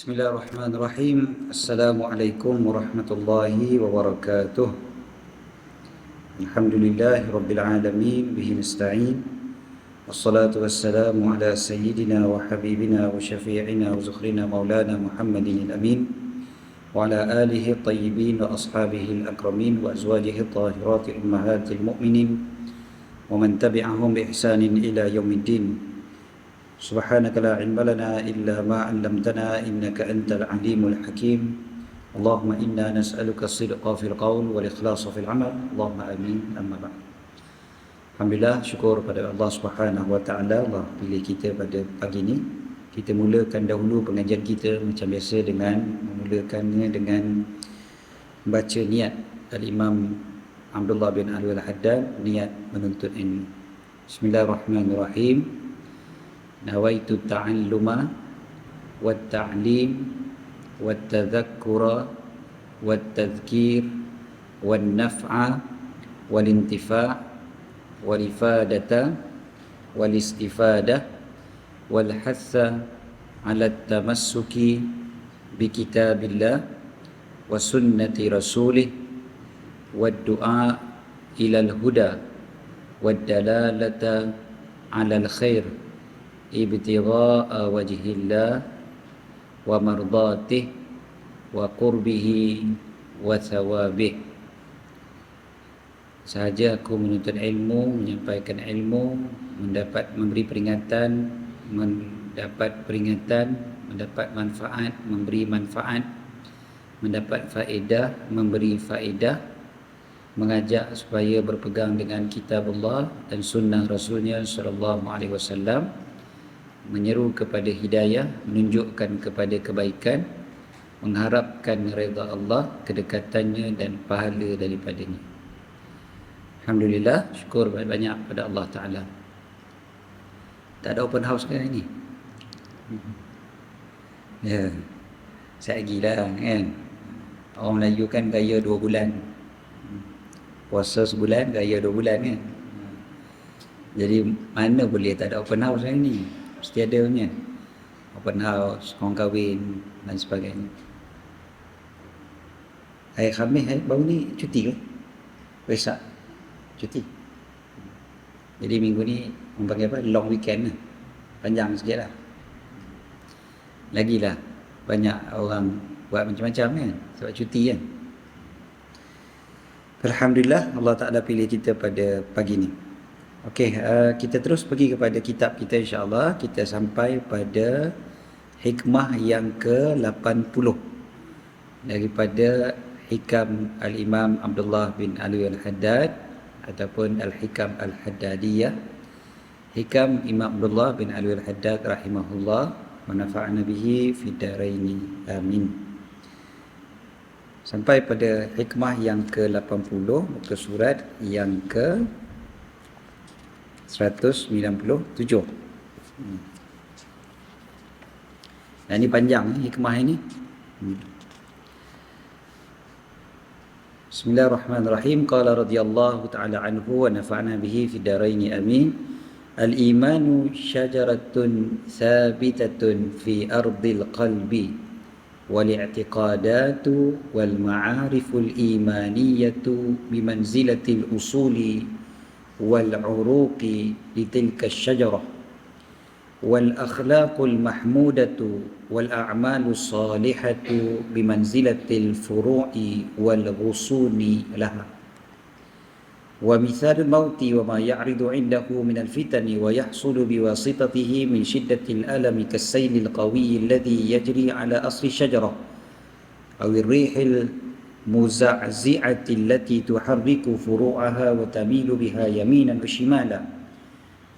Bismillahirrahmanirrahim. Assalamualaikum warahmatullahi wabarakatuh. Alhamdulillahi rabbil alamin, bihi nasta'in. Wassalatu wassalamu ala sayyidina wa habibina wa syafi'ina wa zukhrina maulana Muhammadin al-amin wa ala alihi at-tayyibin wa ashabihi al-akramin wa azwajihi at-tahirati ummahatil mu'minin wa man tabi'ahum bi ihsanin ila yaumiddin. Subhanaka la ilma lana illa ma 'allamtana innaka antal alimul hakim. Allahumma inna nas'aluka as-sidqa fil qaul wal ikhlasa fil amal. Allahumma amin. Amma ba'd. Alhamdulillah, syukur pada Allah Subhanahu wa taala, Allah pilih kita pada pagi ini. Kita mulakan dahulu pengajian kita macam biasa dengan memulakannya dengan membaca niat Al-Imam Abdullah bin Alwi Al-Haddad, niat menuntut ilmu. Bismillahirrahmanirrahim. Nawaitu ta'alluma wat-ta'lim wat-tadhakkura wat-tadhkir wan-naf'a wal-intifa' wal-ifadata wal-istifadah wal-hatha 'ala at-tamassuki bi kitabillah wa sunnati rasulih wad-du'a ila al-huda wad-dalalata 'ala al-khair ibtigha'a wajhillah wa mardatih wa qurbihi wa thawabih. Sahaja aku menuntut ilmu, menyampaikan ilmu, memberi peringatan, mendapat peringatan, mendapat manfaat, memberi manfaat, mendapat faedah, memberi faedah, mengajak supaya berpegang dengan kitab Allah dan sunnah Rasulnya sallallahu alaihi wasallam, menyeru kepada hidayah, menunjukkan kepada kebaikan, mengharapkan redha Allah, kedekatannya dan pahala daripadanya. Alhamdulillah, syukur banyak pada Allah Ta'ala. Tak ada open house kan ini? Ya, saya gila kan. Orang Melayu kan gaya 2 bulan. Puasa sebulan, gaya 2 bulan kan. Jadi mana boleh tak ada open house kan ni? Mesti ada punya open house, orang kahwin dan sebagainya. Hari Khamis baru ni cuti ke? Wesak cuti. Jadi minggu ni orang panggil apa? Long weekend lah. Panjang sikit lah. Lagilah banyak orang buat macam-macam kan sebab cuti kan. Alhamdulillah, Allah Ta'ala pilih kita pada pagi ni. Okey, kita terus pergi kepada kitab kita insya-Allah. Kita sampai pada hikmah yang ke-80 daripada Hikam Al-Imam Abdullah bin Alwi Al-Haddad ataupun Al-Hikam Al-Haddadiyah. Hikam Imam Abdullah bin Alwi Al-Haddad rahimahullah, wa nafa'ana bihi fid dharaini amin. Sampai pada hikmah yang ke-80, muka surat yang ke 197. Dan ini panjang hikmah ini. Bismillahirrahmanirrahim. Qala radhiyallahu ta'ala anhu wa nafa'na bihi fid dharaini amin. Al-imanu syajaratun thabitatun fi ardil qalbi wal i'tiqadatu wal ma'ariful imaniyatu bimanzilatil usuli والعروق لتلك الشجرة والأخلاق المحمودة والأعمال الصالحة بمنزلة الفروع والغصون لها ومثال الموت وما يعرض عنده من الفتن ويحصل بواسطته من شدة الألم كالسيل القوي الذي يجري على أصل الشجرة أو الريح مزعزعة التي تحرك فروعها وتميل بها يمينا وشمالا.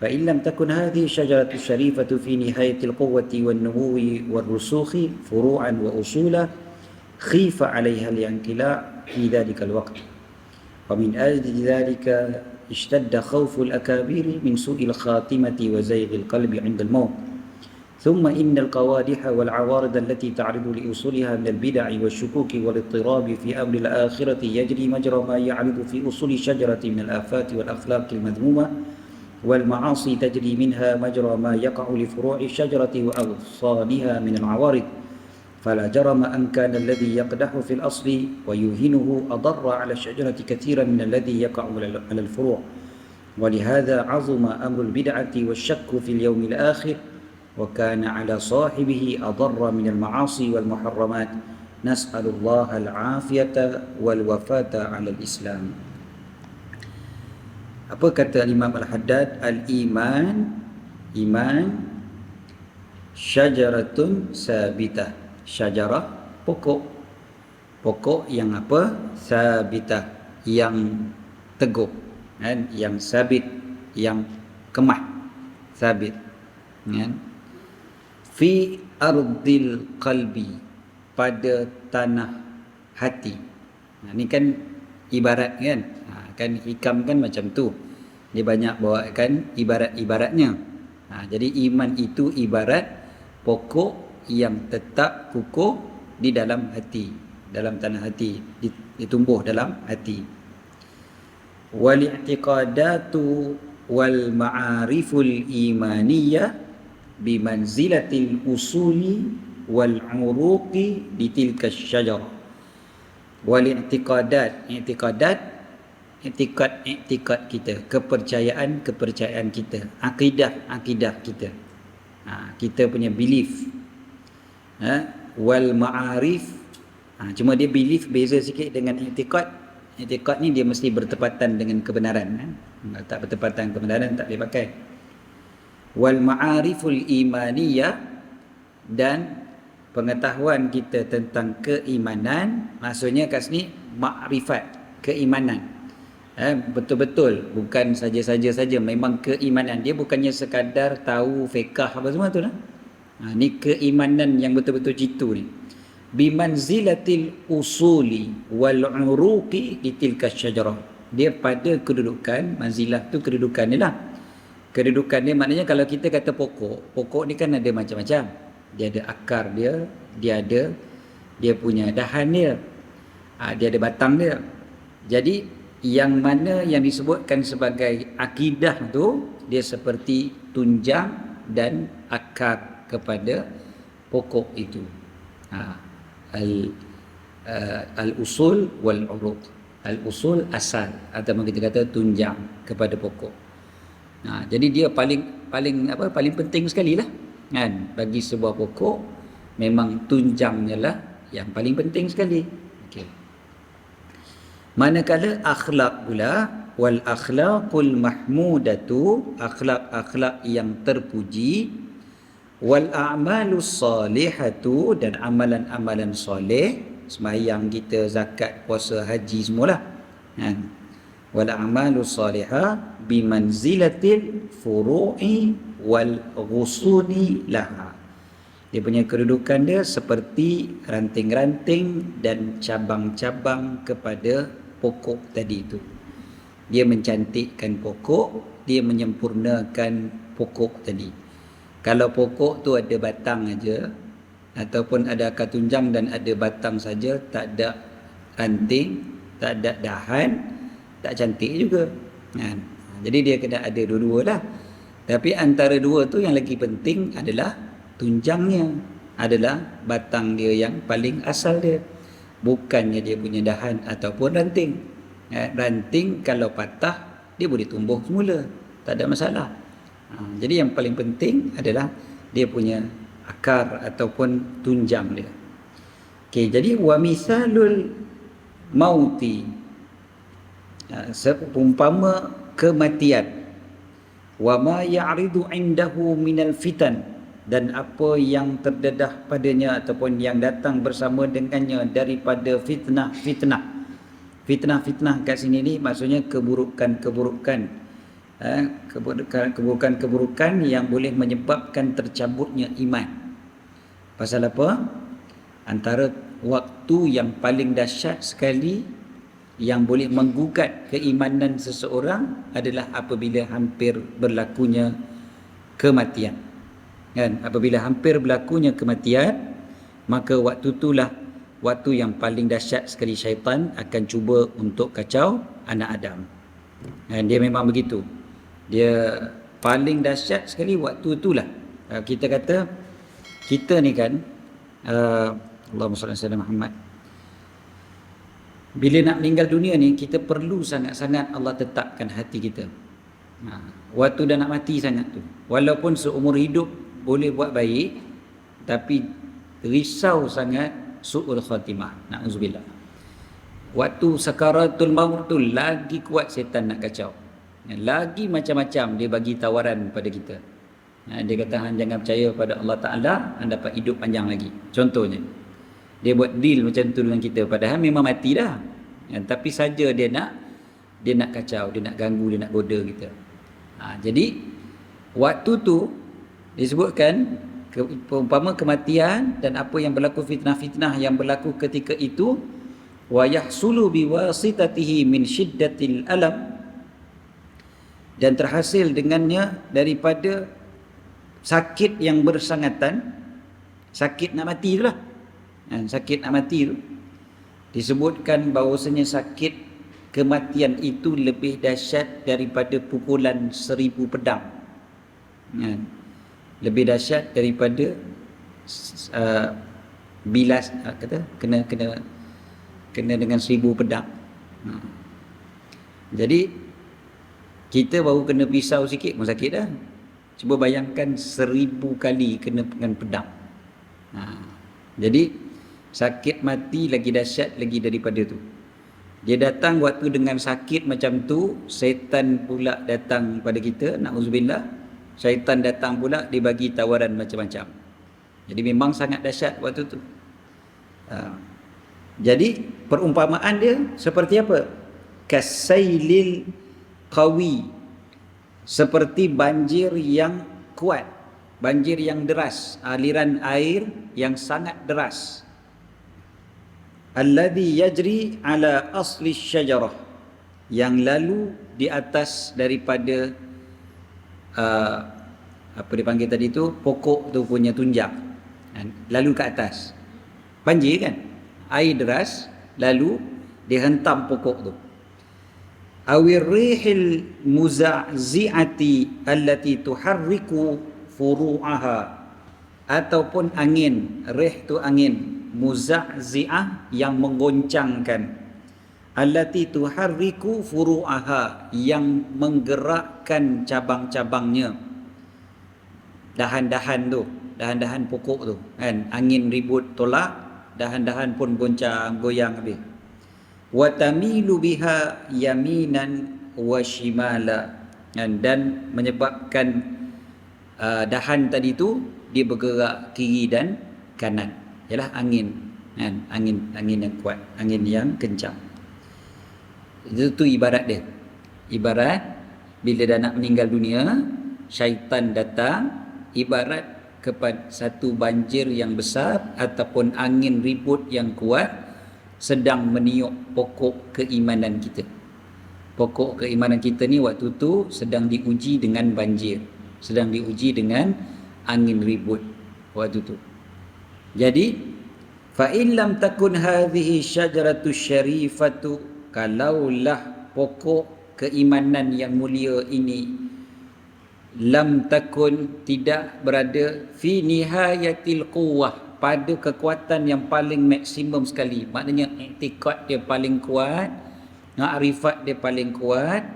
فإن لم تكن هذه الشجرة الشريفة في نهاية القوة والنمو والرسوخ فروعا وأصولا خيف عليها الانقلاع في ذلك الوقت. ومن أجل ذلك اشتد خوف الأكابر من سوء الخاتمة وزيغ القلب عند الموت. ثم إن القوادح والعوارض التي تعرض لأصولها من البدع والشكوك والاضطراب في أمر الآخرة يجري مجرى ما يعرض في أصول الشجرة من الآفات والأخلاق المذمومة والمعاصي تجري منها مجرى ما يقع لفروع الشجرة وأغصانها من العوارض فلا جرم أن كان الذي يقدح في الأصل ويوهنه أضر على الشجرة كثيرا من الذي يقع على الفروع ولهذا عظم أمر البدعة والشك في اليوم الآخر وكان على صاحبه أضر من المعاصي والمحرمات نسأل الله العافية والوفاة على الإسلام. Apa kata Imam Al-Haddad? Iman syajaratun sabitah. Syajarah pokok yang apa? Sabitah, yang teguh, kan? Yang sabit, yang kemah, sabit, kan? Fi ardil qalbi, pada tanah hati. Ini kan ibarat, kan? Kan hikam kan macam tu, dia banyak bawakan ibarat-ibaratnya. Jadi iman itu ibarat pokok yang tetap kukuh di dalam hati, dalam tanah hati, ditumbuh dalam hati. Wal i'tiqadatu wal ma'ariful imaniyah bimanzilatil usuli wal uruqi di tilka syajarah. Wal i'tiqadat, i'tikad kita, kepercayaan kita, akidah kita, kita punya belief. Wal ma'arif, cuma dia belief beza sikit dengan i'tikad. I'tikad ni dia mesti bertepatan dengan kebenaran, tak bertepatan kebenaran tak boleh pakai. Wal ma'ariful imaniyah, dan pengetahuan kita tentang keimanan, maksudnya kat sini makrifat, keimanan. Betul-betul, bukan saja, memang keimanan. Dia bukannya sekadar tahu fiqh apa semua tu lah. Ni keimanan yang betul-betul jitu ni. Bimanzilatil usuli wal uruqi di tilka syajarah. Dia pada kedudukan, manzilah tu kedudukan dia lah. Kedudukan dia maknanya kalau kita kata pokok ni kan ada macam-macam. Dia ada akar dia punya dahan dia, dia ada batang dia. Jadi yang mana yang disebutkan sebagai akidah tu, dia seperti tunjang dan akar kepada pokok itu. Al-usul wal uruq. Al-usul asal, atau kita kata tunjang kepada pokok. Jadi dia paling penting sekali lah, kan? Bagi sebuah pokok memang tunjangnya lah yang paling penting sekali. Okey. Manakala akhlak pula, wal akhlaqul mahmudatu, akhlak yang terpuji, wal a'malus salihatu, dan amalan-amalan soleh, sembahyang kita, zakat, puasa, haji semualah, kan? Wal a'malus salihah bimanzilatil furu'i wal ghusuni laha. Dia punya kedudukan dia seperti ranting-ranting dan cabang-cabang kepada pokok tadi itu. Dia mencantikkan pokok, dia menyempurnakan pokok tadi. Kalau pokok tu ada batang aja, ataupun ada akar tunjang dan ada batang saja, tak ada ranting, tak ada dahan, tak cantik juga, kan? Jadi dia kena ada dua-dua lah. Tapi antara dua tu yang lagi penting adalah tunjangnya, adalah batang dia yang paling asal dia, bukannya dia punya dahan ataupun ranting. Ranting kalau patah dia boleh tumbuh semula, tak ada masalah. Jadi yang paling penting adalah dia punya akar ataupun tunjang dia. Okey, jadi wa misalul mauti, seumpama kematian, wa ma ya'ridu indahu minal fitan, dan apa yang terdedah padanya ataupun yang datang bersama dengannya daripada fitnah kat sini ni maksudnya keburukan yang boleh menyebabkan tercabutnya iman. Pasal apa? Antara waktu yang paling dahsyat sekali yang boleh menggugat keimanan seseorang adalah apabila hampir berlakunya kematian, kan? Apabila hampir berlakunya kematian, maka waktu itulah waktu yang paling dahsyat sekali syaitan akan cuba untuk kacau anak Adam. Dan dia memang begitu. Dia paling dahsyat sekali waktu itulah. Kita kata kita ni kan Allahumma salli ala sayyidina Muhammad. Bila nak meninggal dunia ni, kita perlu sangat-sangat Allah tetapkan hati kita. Waktu dah nak mati sangat tu, walaupun seumur hidup boleh buat baik, tapi risau sangat su'ul khatimah, na'udzubillah. Waktu sakaratul maut tu lagi kuat setan nak kacau, lagi macam-macam dia bagi tawaran pada kita. Dia kata, hang jangan percaya pada Allah Ta'ala, hang dapat hidup panjang lagi. Contohnya, dia buat deal macam tu dengan kita, padahal memang mati dah, tapi saja dia nak kacau, dia nak ganggu, dia nak goda kita. Jadi waktu tu disebutkan umpama kematian dan apa yang berlaku, fitnah-fitnah yang berlaku ketika itu, wa yahsulu biwasitatihi min syiddatil alam, dan terhasil dengannya daripada sakit yang bersangatan, sakit nak mati itulah. Sakit nak mati tu disebutkan bahawasanya sakit kematian itu lebih dahsyat daripada pukulan 1000 pedang. Lebih dahsyat daripada bilas, kata kena dengan 1000 pedang. Jadi kita baru kena pisau sikit pun sakit dah. Cuba bayangkan 1000 kali kena dengan pedang. Jadi sakit mati lagi dahsyat lagi daripada tu. Dia datang waktu dengan sakit macam tu, syaitan pula datang pada kita, na'udzubillah. Syaitan datang pula, dia bagi tawaran macam-macam. Jadi memang sangat dahsyat waktu tu. Jadi perumpamaan dia seperti apa? Kasailil qawi, seperti banjir yang kuat, banjir yang deras, aliran air yang sangat deras. Alladhi yajri ala asli syajarah, yang lalu di atas daripada apa dipanggil tadi tu, pokok tu punya tunjang, lalu ke atas. Banjir kan, air deras lalu dia hentam pokok tu. Awir rihil muza'zi'ati allati tuharriku furu'aha, ataupun angin, rih tu angin, muza'zi'ah yang menggoncangkan, allati tuharriku furu'aha yang menggerakkan cabang-cabangnya, dahan-dahan tu, dahan-dahan pokok tu kan, angin ribut tolak, dahan-dahan pun goncang goyang habis. Wa tamilu biha yaminan wa shimala, dan menyebabkan dahan tadi tu dia bergerak kiri dan kanan. Ialah angin kan, angin yang kuat, angin yang kencang. Itu ibarat dia. Ibarat bila dah nak meninggal dunia, syaitan datang, ibarat kepada satu banjir yang besar ataupun angin ribut yang kuat sedang meniup pokok keimanan kita. Pokok keimanan kita ni waktu tu sedang diuji dengan banjir, sedang diuji dengan angin ribut waktu tu. Jadi fa in lam takun hadhihi syajaratu syarifatu, kalaulah pokok keimanan yang mulia ini lam takun, tidak berada, fi nihayatil quwwah, pada kekuatan yang paling maksimum sekali, maknanya i'tiqad dia paling kuat, ma'rifat dia paling kuat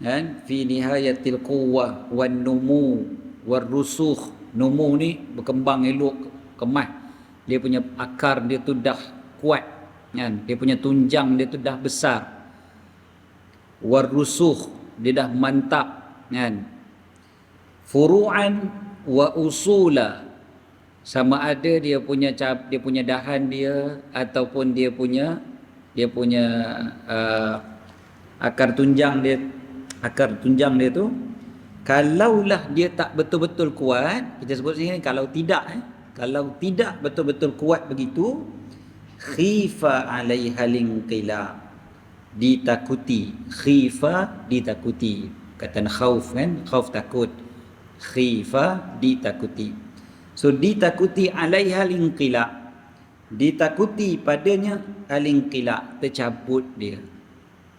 kan, fi nihayatil quwwah wan numu war rusukh. Numu ni berkembang elok, kemas, dia punya akar dia tu dah kuat kan, dia punya tunjang dia tu dah besar. War rusukh, dia dah mantap kan. Furu'an wa usula, sama ada dia punya dahan dia ataupun dia punya akar tunjang dia tu, kalaulah dia tak betul-betul kuat, kita sebut sini kalau tidak betul-betul kuat begitu, khifa alaiha linqila, ditakuti. Khifa, ditakuti, kata khauf kan, khauf takut, khifa ditakuti. So ditakuti alaiha linqila, ditakuti padanya alinqila, tercabut dia,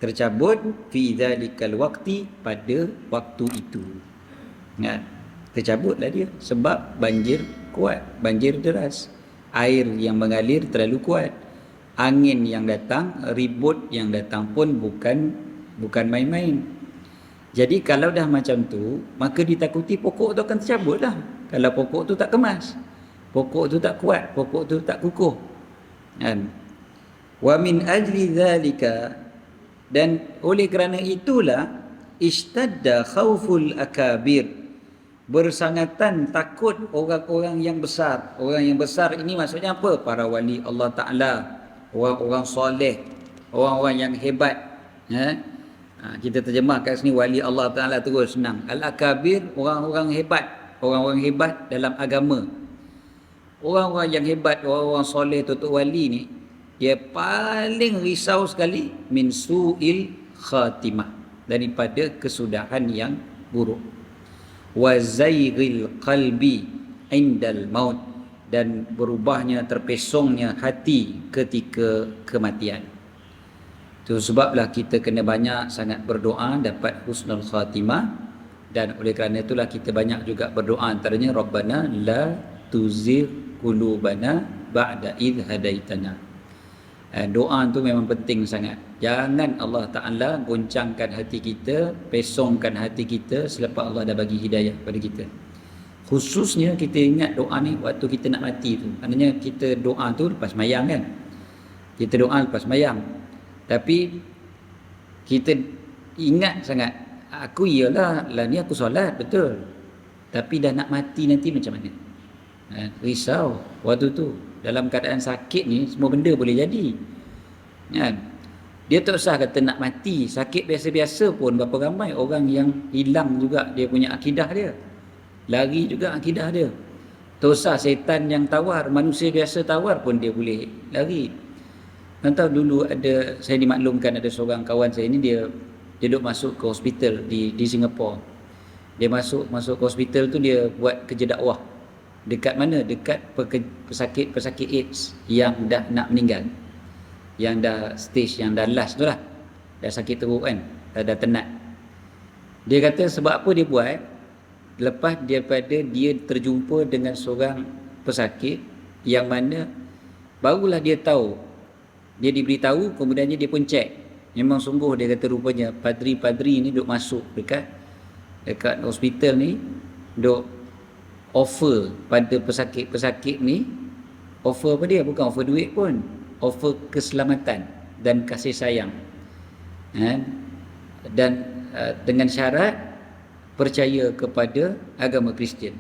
tercabut fi dzalikal waqti, pada waktu itu kan, tercabutlah dia sebab banjir kuat, banjir deras. Air yang mengalir terlalu kuat. Angin yang datang, ribut yang datang pun bukan main-main. Jadi kalau dah macam tu, maka ditakuti pokok tu akan tercabut dah. Kalau pokok tu tak kemas, pokok tu tak kuat, pokok tu tak kukuh. Kan? Wa min ajli dzalika, dan oleh kerana itulah ishtadda khauful akabir, bersangatan takut orang-orang yang besar. Orang yang besar ini maksudnya apa? Para wali Allah Ta'ala, orang-orang soleh, orang-orang yang hebat. Kita terjemah kat sini wali Allah Ta'ala terus senang. Al-akabir, orang-orang hebat, orang-orang hebat dalam agama. Orang-orang yang hebat, orang-orang soleh, tutup wali ni, dia paling risau sekali min su'il khatimah, daripada kesudahan yang buruk. Wa zayril qalbi indal maut, dan berubahnya, terpesongnya hati ketika kematian. Itu sebablah kita kena banyak sangat berdoa dapat husnul khatimah, dan oleh kerana itulah kita banyak juga berdoa, antaranya Rabbana la tuzigh qulubana ba'da idh hadaitana. Doa tu memang penting sangat. Jangan Allah Ta'ala goncangkan hati kita, pesongkan hati kita selepas Allah dah bagi hidayah kepada kita. Khususnya kita ingat doa ni waktu kita nak mati tu. Maknanya kita doa tu lepas mayang kan. Kita doa lepas mayang. Tapi kita ingat sangat, aku iyalah lah ni aku solat betul, tapi dah nak mati nanti macam mana? Risau waktu tu. Dalam keadaan sakit ni semua benda boleh jadi. Dia tak usah kata nak mati, sakit biasa-biasa pun berapa ramai orang yang hilang juga dia punya akidah dia, lari juga akidah dia. Tak usah setan yang tawar, manusia biasa tawar pun dia boleh lari. Kan tahu dulu ada, saya dimaklumkan ada seorang kawan saya ni, dia duduk masuk ke hospital di Singapura. Dia masuk ke hospital tu, dia buat kerja dakwah. Dekat mana? Dekat pesakit AIDS yang dah nak meninggal, yang dah stage, yang dah last tu lah, dah sakit teruk kan, dah tenat. Dia kata sebab apa dia buat, lepas daripada dia terjumpa dengan seorang pesakit yang mana barulah dia tahu, dia diberitahu, kemudiannya dia pun cek, memang sungguh dia kata rupanya padri-padri ni duk masuk dekat hospital ni, duk offer pada pesakit-pesakit ni, offer apa dia? Bukan offer duit pun, offer keselamatan dan kasih sayang. Dan dengan syarat percaya kepada agama Kristian.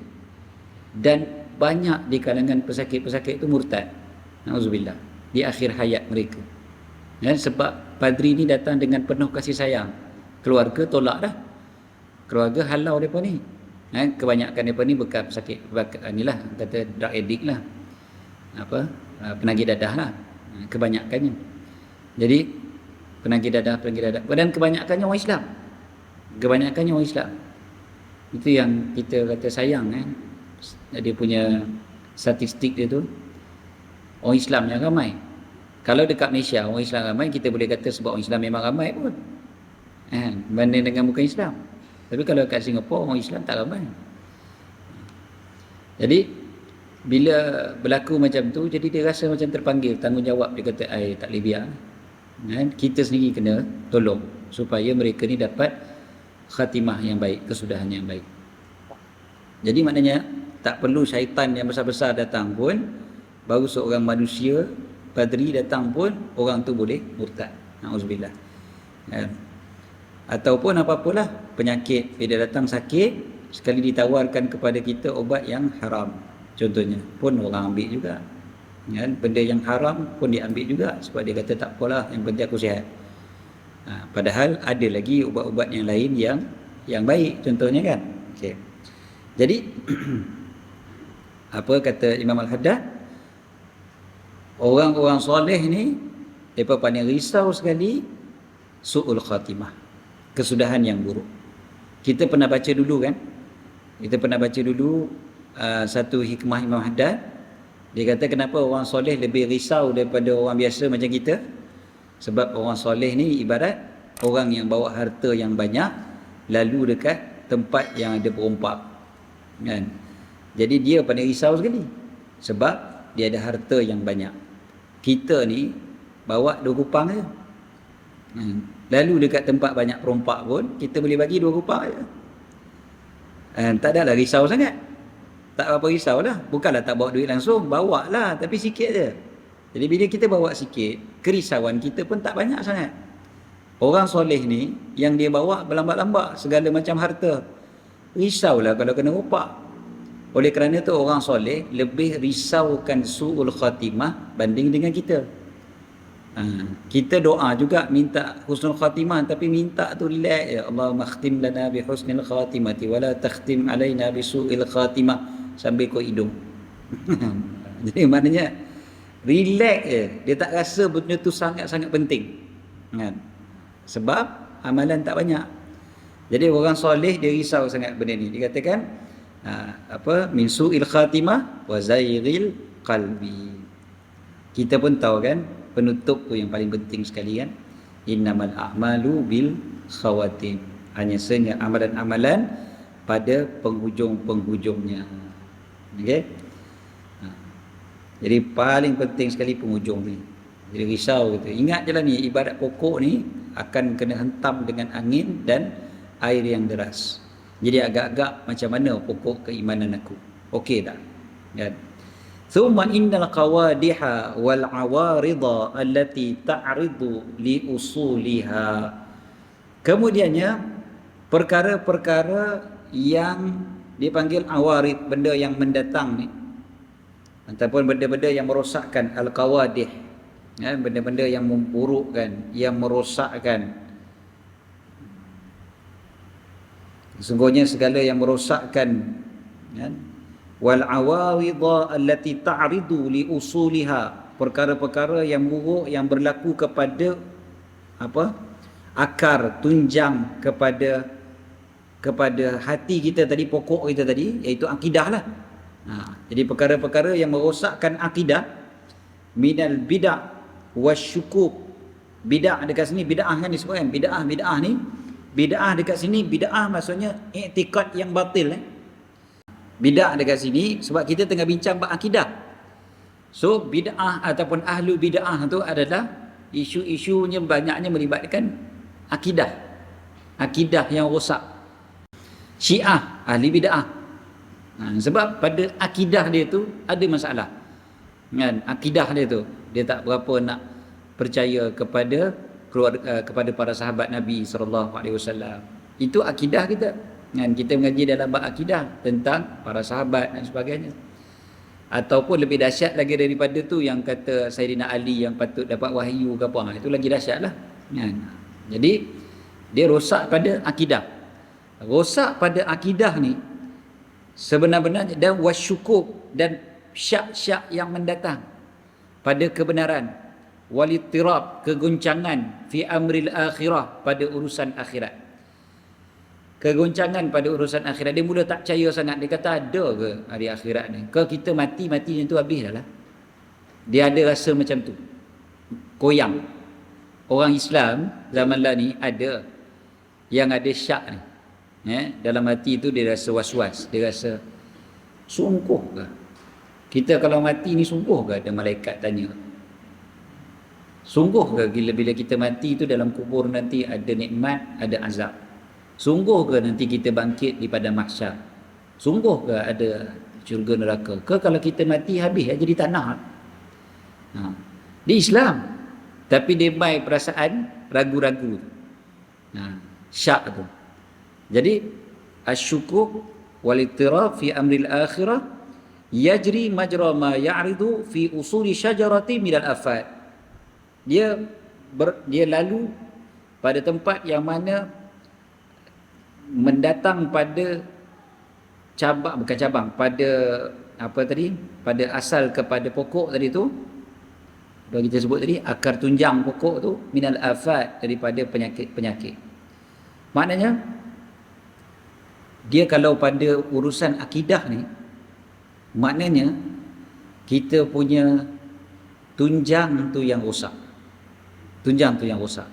Dan banyak di kalangan pesakit-pesakit itu murtad, na'udzubillah, di akhir hayat mereka. Sebab padri ni datang dengan penuh kasih sayang. Keluarga tolak dah, keluarga halau mereka ni. Kebanyakan mereka ni bekas pesakit, inilah kata drug addict lah, penagih dadah lah, kebanyakannya. Jadi penagih dadah, dan kebanyakannya orang Islam. Kebanyakannya orang Islam. Itu yang kita kata sayang kan. Dia punya statistik dia tu, orang Islam yang ramai. Kalau dekat Malaysia orang Islam ramai, kita boleh kata sebab orang Islam memang ramai pun, banding dengan bukan Islam. Tapi kalau kat Singapura orang Islam tak ramai. Jadi bila berlaku macam tu, jadi dia rasa macam terpanggil tanggungjawab. Dia kata tak boleh biar, kita sendiri kena tolong supaya mereka ni dapat khatimah yang baik, kesudahan yang baik. Jadi maknanya tak perlu syaitan yang besar-besar datang pun, baru seorang manusia padri datang pun orang tu boleh murtad, na'udzubillah. Ataupun apa-apalah penyakit, bila datang sakit, sekali ditawarkan kepada kita obat yang haram contohnya, pun orang ambil juga. Benda yang haram pun dia ambil juga, sebab dia kata tak apalah, yang penting aku sihat. Padahal ada lagi ubat-ubat yang lain yang baik contohnya kan. Okay. Jadi apa kata Imam Al-Haddad, orang-orang soleh ni mereka paling risau sekali su'ul khatimah, kesudahan yang buruk. Kita pernah baca dulu kan, satu hikmah Imam Haddad. Dia kata kenapa orang soleh lebih risau daripada orang biasa macam kita? Sebab orang soleh ni ibarat orang yang bawa harta yang banyak lalu dekat tempat yang ada perompak kan. Jadi dia paling risau sekali, sebab dia ada harta yang banyak. Kita ni bawa 2 kupang je. Lalu dekat tempat banyak perompak pun kita boleh bagi 2 kupang je. Tak adalah risau sangat. Tak apa risau lah. Bukanlah tak bawa duit langsung, bawa lah, tapi sikit je. Jadi bila kita bawa sikit, kerisauan kita pun tak banyak sangat. Orang soleh ni yang dia bawa berlambak-lambak segala macam harta, risaulah kalau kena ropak. Oleh kerana tu orang soleh lebih risaukan su'ul khatimah banding dengan kita. Kita doa juga minta husnul khatimah, tapi minta tu relax je. Allahumma khtim lana bi husnil khatimati wala takhtim alaina bi su'il khatimah, sambil kau hidung. Jadi maknanya relax je, dia tak rasa benda tu sangat-sangat penting kan? Sebab amalan tak banyak. Jadi orang soleh dia risau sangat benda ni. Dia katakan min su'il khatimah wa zayril qalbi. Kita pun tahu kan penutup tu yang paling penting sekali kan, innamal a'malu bil khawatim, hanya saja amalan-amalan pada penghujung-penghujungnya. Okey. Jadi paling penting sekali penghujung ni. Jadi risau gitu. Ingat je lah ni, ibadat pokok ni akan kena hentam dengan angin dan air yang deras. Jadi agak-agak macam mana pokok keimanan aku? Okey tak? Kan? Thumma innal qawadiha wal awarida allati ta'ridu li usuliha. Kemudiannya perkara-perkara yang dipanggil awarid, benda yang mendatang ni, ataupun benda-benda yang merosakkan, al-qawadih, ya, benda-benda yang memburukkan, yang merosakkan. Sesungguhnya segala yang merosakkan, ya, wal awarida allati ta'ridu li usuliha, perkara-perkara yang buruk yang berlaku kepada apa? Akar, tunjang kepada hati kita tadi, pokok kita tadi, iaitu akidah lah. Jadi perkara-perkara yang merosakkan akidah, minal bid'ah wasyukuk. Bid'ah dekat sini, bid'ah kan disebutkan, bid'ah ni, bid'ah dekat sini, bid'ah maksudnya i'tikad yang batil. Bid'ah dekat sini sebab kita tengah bincang bab akidah. So bid'ah ataupun ahlu bid'ah tu adalah isu-isunya banyaknya melibatkan akidah. Akidah yang rosak. Syiah ahli bid'ah. Sebab pada akidah dia tu ada masalah. Kan? Akidah dia tu dia tak berapa nak percaya kepada kepada para sahabat Nabi SAW. Itu akidah kita. Kan? Kita mengaji dalam bab akidah tentang para sahabat dan sebagainya. Ataupun lebih dahsyat lagi daripada tu yang kata Sayyidina Ali yang patut dapat wahyu ke apa, itu lagi dahsyat lah. Kan? Jadi dia rosak pada akidah. Rosak pada akidah ni sebenar-benarnya, dan wasyukuk, dan syak-syak yang mendatang pada kebenaran, walittirab, kegoncangan, fi amril akhirah, pada urusan akhirat. Kegoncangan pada urusan akhirat, dia mula tak percaya sangat. Dia kata ada ke hari akhirat ni? Kalau kita mati yang tu habis dah lah. Dia ada rasa macam tu, koyang. Orang Islam zaman lah ni ada yang ada syak ni, dalam hati tu dia rasa was-was, dia rasa sungguh ke kita kalau mati ni, sungguh ke? Ada malaikat tanya, sungguh ke bila kita mati tu dalam kubur nanti ada nikmat, ada azab? Sungguh ke nanti kita bangkit di padang mahsyar? Sungguh ke ada syurga neraka? Ke kalau kita mati habis jadi tanah? Di Islam, tapi dia mai perasaan ragu-ragu, syak tu. Jadi asyukuk walittiraf fi amril akhirah yajri majra ma ya'ridu fi usuli syajarati minal afat. Dia lalu pada tempat yang mana mendatang pada cabang, bukan cabang, pada apa tadi, pada asal kepada pokok tadi tu, yang kita sebut tadi, akar tunjang pokok tu, minal afat, daripada penyakit-penyakit. Maknanya dia kalau pada urusan akidah ni, maknanya kita punya tunjang tu yang rosak. Tunjang tu yang rosak.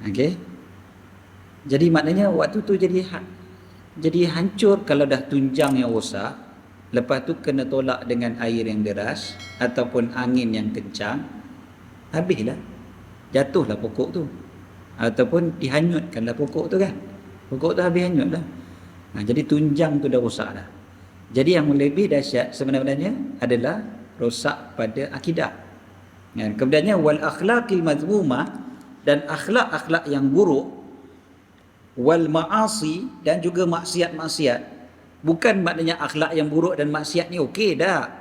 Okey. Jadi maknanya waktu tu jadi hancur kalau dah tunjang yang rosak. lepas tu kena tolak dengan air yang deras ataupun angin yang kencang, habislah, jatuhlah pokok tu, ataupun dihanyutkanlah pokok tu kan, pokok tu habis hanyut dah. Jadi tunjang tu dah rosak dah. Jadi yang lebih dahsyat sebenarnya adalah rosak pada akidah. Kemudiannya wal akhlaqil mazmumah, dan akhlak-akhlak yang buruk, wal ma'asi, dan juga maksiat-maksiat. Bukan maknanya akhlak yang buruk dan maksiat ni okey dah,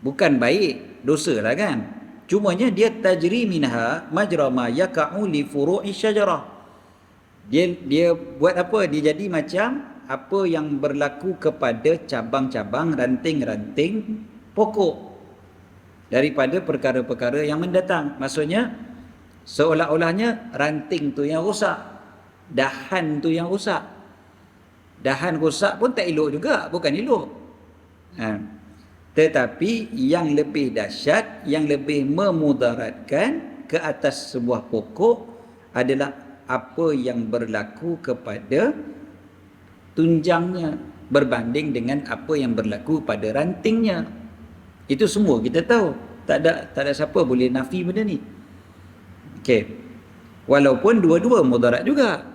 bukan baik, dosa lah kan. Cumanya dia tajri minha majra ma yaka'u li furu'i syajarah. Dia buat apa? Dia jadi macam apa yang berlaku kepada cabang-cabang, ranting-ranting pokok daripada perkara-perkara yang mendatang. Maksudnya seolah-olahnya ranting tu yang rosak, dahan tu yang rosak. Dahan rosak pun tak elok juga, bukan elok. Tetapi yang lebih dahsyat, yang lebih memudaratkan ke atas sebuah pokok adalah apa yang berlaku kepada tunjangnya berbanding dengan apa yang berlaku pada rantingnya. Itu semua kita tahu. Tak ada siapa boleh nafi benda ni. Okey. Walaupun dua-dua mudarat juga.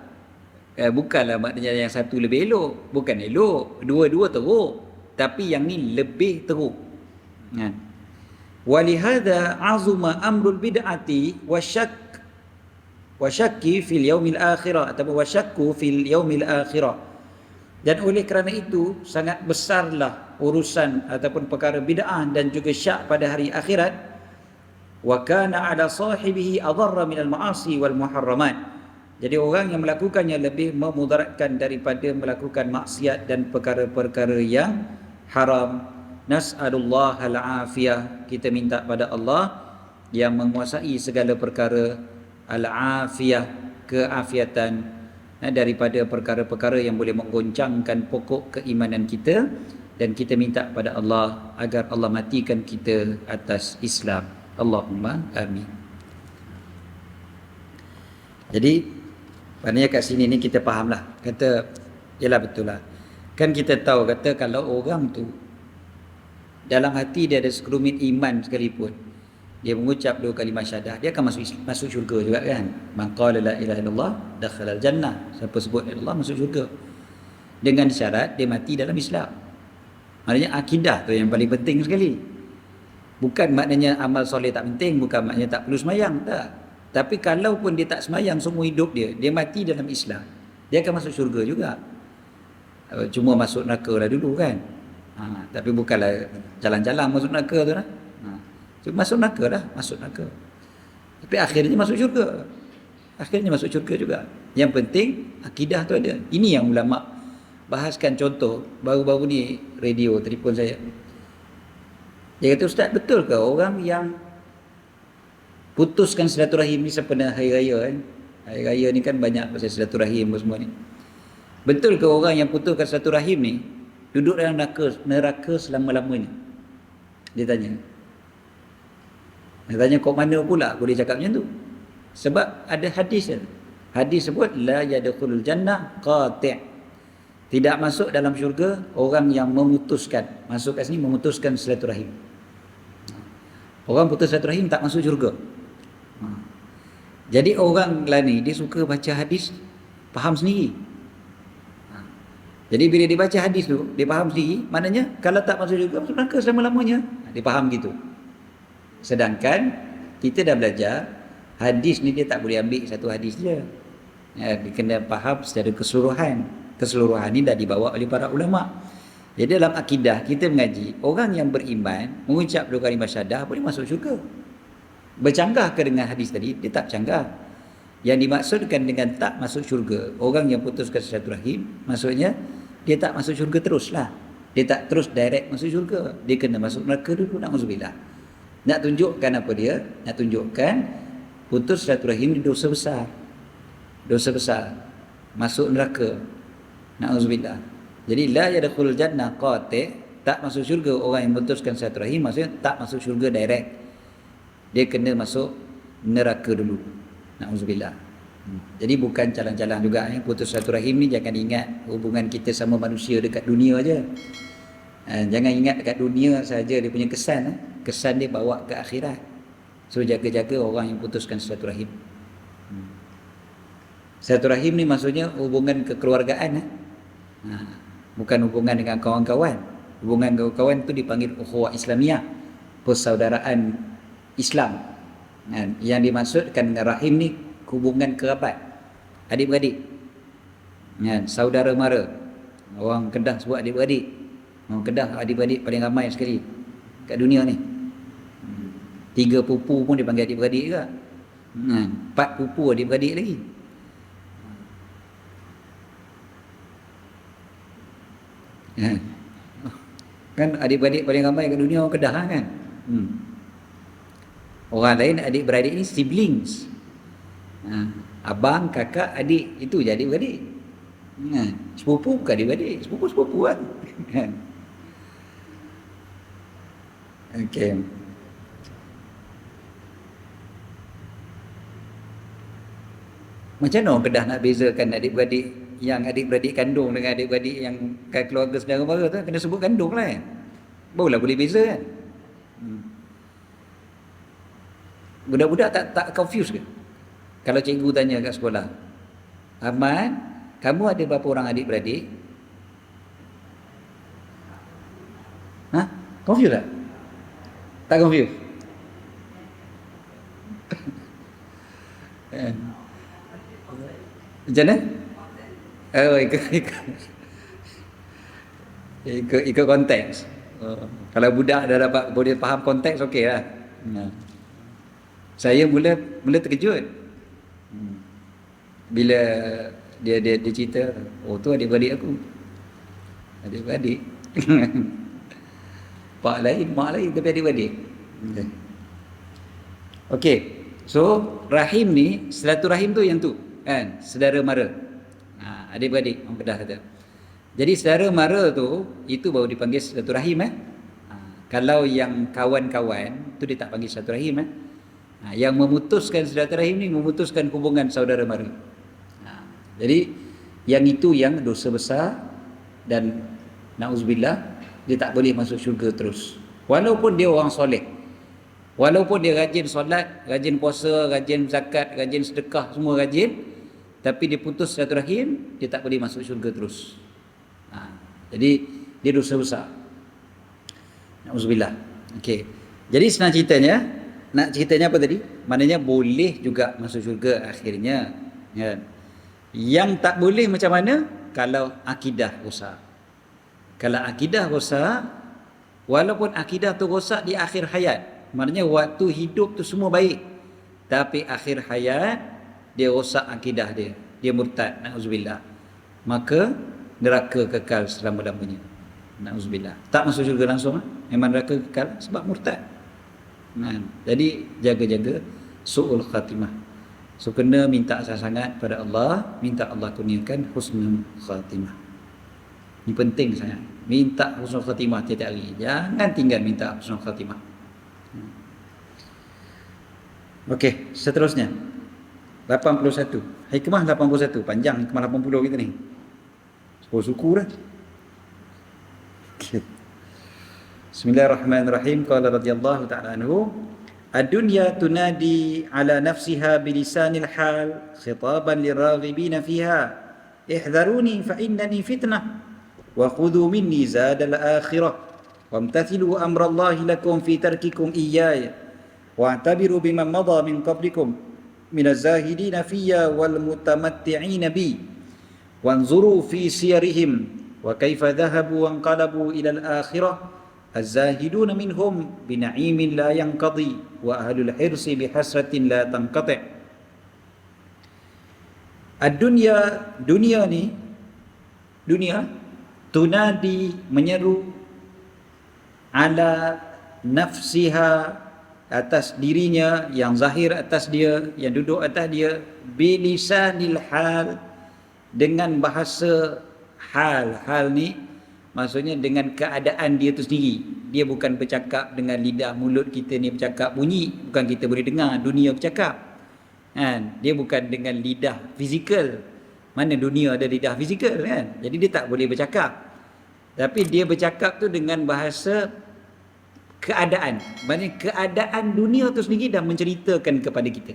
Bukanlah maknanya yang satu lebih elok, bukan elok, dua-dua teruk, tapi yang ni lebih teruk. Walihada azuma amrul bid'ati wasyakki fil yaumil akhirah, atau wasyakku fil yaumil akhirah. Dan oleh kerana itu sangat besarlah urusan ataupun perkara bid'ah dan juga syak pada hari akhirat. Wa kana ala sahibihi adarra minal ma'asi wal muharramat. Jadi orang yang melakukannya lebih memudaratkan daripada melakukan maksiat dan perkara-perkara yang haram. Nas'alullah al-afiyah. Kita minta pada Allah yang menguasai segala perkara, al-afiyah, keafiatan, daripada perkara-perkara yang boleh menggoncangkan pokok keimanan kita. Dan kita minta pada Allah agar Allah matikan kita atas Islam. Allahumma amin. Jadi maknanya kat sini ni kita faham lah. Kata, yalah betul lah. Kan kita tahu kata kalau orang tu dalam hati dia ada sekelumit iman sekalipun, dia mengucap dua kalimah syahadah, dia akan masuk syurga juga kan. Man qala la ilaha illallah dakhala al-jannah. Siapa sebut Allah masuk syurga. Dengan syarat dia mati dalam Islam. Maknanya akidah tu yang paling penting sekali. Bukan maknanya amal soleh tak penting, bukan maknanya tak perlu semayang, tak. Tapi kalau pun dia tak semayang semua hidup dia mati dalam Islam, dia akan masuk syurga juga. Cuma masuk neraka lah dulu kan. Tapi bukanlah jalan-jalan masuk neraka tu lah. Cuma masuk neraka lah, masuk neraka. Tapi akhirnya masuk syurga. Akhirnya masuk syurga juga. Yang penting akidah tu ada. Ini yang ulama bahaskan. Contoh baru-baru ni radio telefon saya. Dia kata, ustaz, betul ke orang yang putuskan silaturahim ni sempena hari raya kan? Hari raya ni kan banyak pasal silaturahim semua ni. Betul ke orang yang putuskan silaturahim ni duduk dalam neraka selama-lamanya? Dia tanya. Dia tanya kok mana pula boleh cakap macam tu? Sebab ada hadis kan? Hadis sebut la yadkhulul jannah qati'. Tidak masuk dalam syurga orang yang memutuskan. Masuk kat sini memutuskan silaturahim. Orang putus silaturahim tak masuk syurga. Jadi orang lah ni dia suka baca hadis faham sendiri. Jadi bila dia baca hadis tu dia faham sendiri, maknanya kalau tak masuk syurga masuk neraka selama-lamanya. Dia faham gitu. Sedangkan kita dah belajar hadis ni dia tak boleh ambil satu hadis je. Dia kena faham secara keseluruhan. Keseluruhan ni dah dibawa oleh para ulama. Jadi dalam akidah kita mengaji, orang yang beriman mengucap dua kalimah syahadah boleh masuk syurga. Bercanggah ke dengan hadis tadi? Dia tak canggah. Yang dimaksudkan dengan tak masuk syurga, orang yang putuskan silaturahim, maksudnya dia tak masuk syurga teruslah. Dia tak terus direct masuk syurga. Dia kena masuk neraka dulu, na'udzubillah. Nak tunjukkan apa dia? Nak tunjukkan putus silaturahim ni dosa besar. Dosa besar. Masuk neraka. Na'udzubillah. Jadi la yadkhulul jannah qati', tak masuk syurga orang yang putuskan silaturahim, maksudnya tak masuk syurga direct. Dia kena masuk neraka dulu. Na'udzubillah. Jadi bukan jalan-jalan juga putus silaturahim ni jangan ingat hubungan kita sama manusia dekat dunia aja. Jangan ingat dekat dunia saja dia punya kesan. Kesan dia bawa ke akhirat. So jaga-jaga orang yang putuskan silaturahim. Silaturahim ni maksudnya hubungan kekeluargaan. Bukan hubungan dengan kawan-kawan. Hubungan kawan-kawan tu dipanggil ukhuwah Islamiyah, persaudaraan Islam. Yang dimaksudkan dengan rahim ni hubungan kerabat, adik-beradik, saudara mara. Orang Kedah sebut adik-beradik. Orang Kedah adik-beradik paling ramai sekali kat dunia ni. 3 pupu pun dipanggil adik-beradik juga. 4 pupu adik-beradik lagi. Kan adik-beradik paling ramai kat dunia orang Kedah kan. Orang lain adik-beradik ni siblings. Abang, kakak, adik, itu je adik-beradik. Sepupu bukan adik-beradik, sepupu-sepupu kan. Okey. Macam mana orang Kedah nak bezakan adik-beradik yang adik-beradik kandung dengan adik-beradik yang keluarga saudara mara tu? Kena sebut kandung lah kan. Barulah boleh beza kan. Budak-budak tak confuse ke? Kalau cikgu tanya kat sekolah, Ahmad, kamu ada berapa orang adik-beradik? Confuse tak? Tak confuse? Macam mana? Ikut konteks. Kalau budak dah dapat boleh faham konteks, okey lah. Saya mula terkejut bila dia cerita, oh tu adik-beradik aku. Adik-beradik. Pak lain, mak lain, tapi adik-beradik. Okey. So rahim ni, silaturahim tu yang tu kan, saudara mara. Adik-beradik orang Kedah kata. Jadi saudara mara tu itu baru dipanggil silaturahim. Kalau yang kawan-kawan tu dia tak panggil silaturahim. Yang memutuskan silaturahim ni memutuskan hubungan saudara mara. Jadi yang itu yang dosa besar dan na'udzubillah dia tak boleh masuk syurga terus. Walaupun dia orang soleh, walaupun dia rajin solat, rajin puasa, rajin zakat, rajin sedekah, semua rajin, tapi dia putus silaturahim, dia tak boleh masuk syurga terus. Jadi dia dosa besar. Na'udzubillah. Okey. Jadi senang ceritanya, nak ceritanya apa tadi? Maknanya boleh juga masuk syurga akhirnya. Ya. Yang tak boleh macam mana? Kalau akidah rosak. Kalau akidah rosak, walaupun akidah tu rosak di akhir hayat, maknanya waktu hidup tu semua baik, tapi akhir hayat dia rosak akidah dia, dia murtad, na'udzubillah, maka neraka kekal selama-lamanya, na'udzubillah. Tak masuk syurga langsung, memang neraka kekal sebab murtad. Jadi jaga-jaga su'ul khatimah. So kena minta sangat pada Allah, minta Allah kurniakan husnul khatimah. Ini penting sangat. Minta husnul khatimah tiap-tiap hari. Jangan tinggal minta husnul khatimah. Okey, seterusnya 81. Hikmah 81. Panjang hikmah 80 kita ni. 10 suku dah. Okay. Bismillahirrahmanirrahim. Qala radhiyallahu ta'ala anhu, ad-dunya tunadi ala nafsiha bilisanil hal khitaban liraghibina fiha ihdharuni fa innani fitnah wa khudhu minni zadal akhirah wamtathilu amrallahi lakum fi tarkikum iyaya wa'tabiru biman madha min qablikum minaz zahidina fiyya wal mutamatti'ina bi wanzuru fi siyarihim wa kaifa dhahabu wa anqalabu ila al-akhirah az-zahiduna minhum bina'imin la yanqadi wa ahlul hirsi bihasratin la tanqati'. Ad-dunya, dunia ni, dunia tunadi, menyeru, ala nafsiha, atas dirinya, yang zahir atas dia, yang duduk atas dia, bilisanil hal, dengan bahasa hal. Hal ni maksudnya dengan keadaan dia tu sendiri. Dia bukan bercakap dengan lidah mulut kita ni bercakap bunyi, bukan kita boleh dengar dunia bercakap kan. Dia bukan dengan lidah fizikal. Mana dunia ada lidah fizikal kan. Jadi dia tak boleh bercakap. Tapi dia bercakap tu dengan bahasa keadaan. Maksudnya keadaan dunia tu sendiri dah menceritakan kepada kita.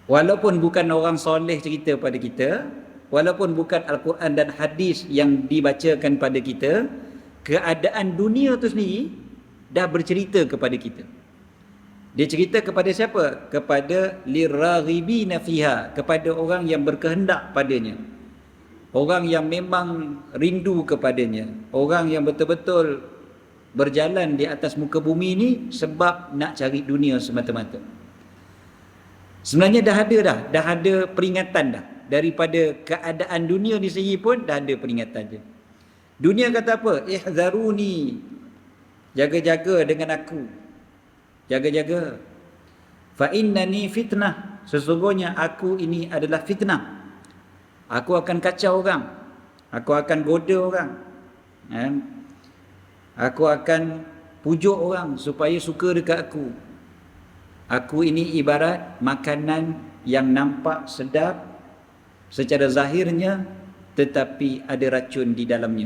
Walaupun bukan orang soleh cerita pada kita, walaupun bukan Al-Quran dan hadis yang dibacakan pada kita, keadaan dunia tu sendiri dah bercerita kepada kita. Dia cerita kepada siapa? Kepada liraghibina fiha, kepada orang yang berkehendak padanya, orang yang memang rindu kepadanya, orang yang betul-betul berjalan di atas muka bumi ni sebab nak cari dunia semata-mata. Sebenarnya dah ada peringatan dah. Daripada keadaan dunia ni sendiri pun dah ada peringatan je. Dunia kata apa? Ihzaruni, jaga-jaga dengan aku, jaga-jaga. Fa innani fitnah, sesungguhnya aku ini adalah fitnah. Aku akan kacau orang, aku akan goda orang, aku akan pujuk orang supaya suka dekat aku. Aku ini ibarat makanan yang nampak sedap secara zahirnya, tetapi ada racun di dalamnya.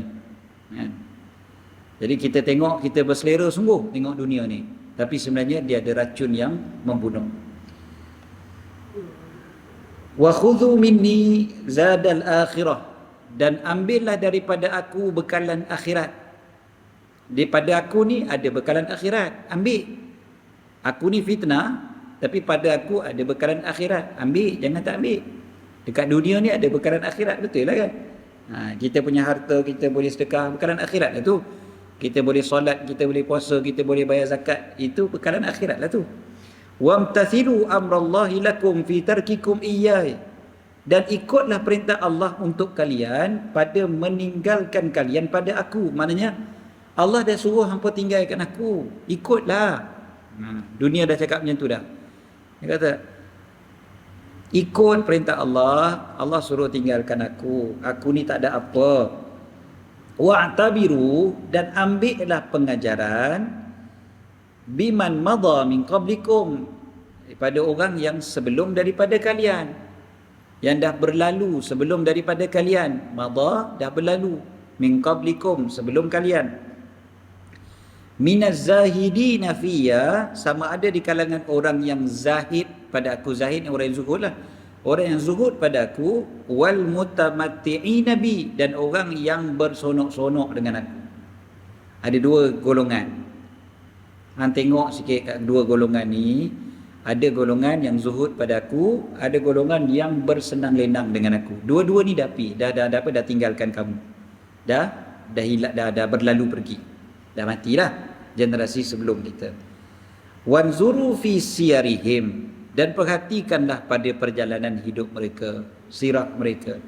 Jadi kita tengok, kita berselera sungguh tengok dunia ni, tapi sebenarnya dia ada racun yang membunuh. Wa khudhu minni zadal akhirah, dan ambillah daripada aku bekalan akhirat. Daripada aku ni ada bekalan akhirat, ambil. Aku ni fitnah, tapi pada aku ada bekalan akhirat, ambil, jangan tak ambil. Dekat dunia ni ada bekalan akhirat, betul lah kan? Kita punya harta, kita boleh sedekah, bekalan akhirat lah tu. Kita boleh solat, kita boleh puasa, kita boleh bayar zakat, itu bekalan akhirat lah tu. Wamtathilu amrallahi lakum fi tarkikum iyyai, dan ikutlah perintah Allah untuk kalian pada meninggalkan kalian pada aku. Maknanya Allah dah suruh hampa tinggalkan aku, ikutlah. Dunia dah cakap macam tu dah. Dia kata ikut perintah Allah, Allah suruh tinggalkan aku ni tak ada apa. Wa'tabiru, dan ambillah pengajaran biman madha min qablikum, daripada orang yang sebelum daripada kalian, yang dah berlalu sebelum daripada kalian. Madha, dah berlalu, min qablikum, sebelum kalian. Minaz zahidina fiyya, sama ada di kalangan orang yang zahid pada aku. Zahid orang yang zuhud lah, orang yang zuhud pada aku. Wal mutamatti'ina bi, dan orang yang bersonok-sonok dengan aku. Ada dua golongan. Hang tengok sikit kat dua golongan ni. Ada golongan yang zuhud pada aku, ada golongan yang bersenang lenang dengan aku. Dua-dua ni dah tinggalkan kamu. Dah hilang, dah berlalu pergi. Dah matilah generasi sebelum kita. Wanzuru fi siyarihim, dan perhatikanlah pada perjalanan hidup mereka, sirah mereka.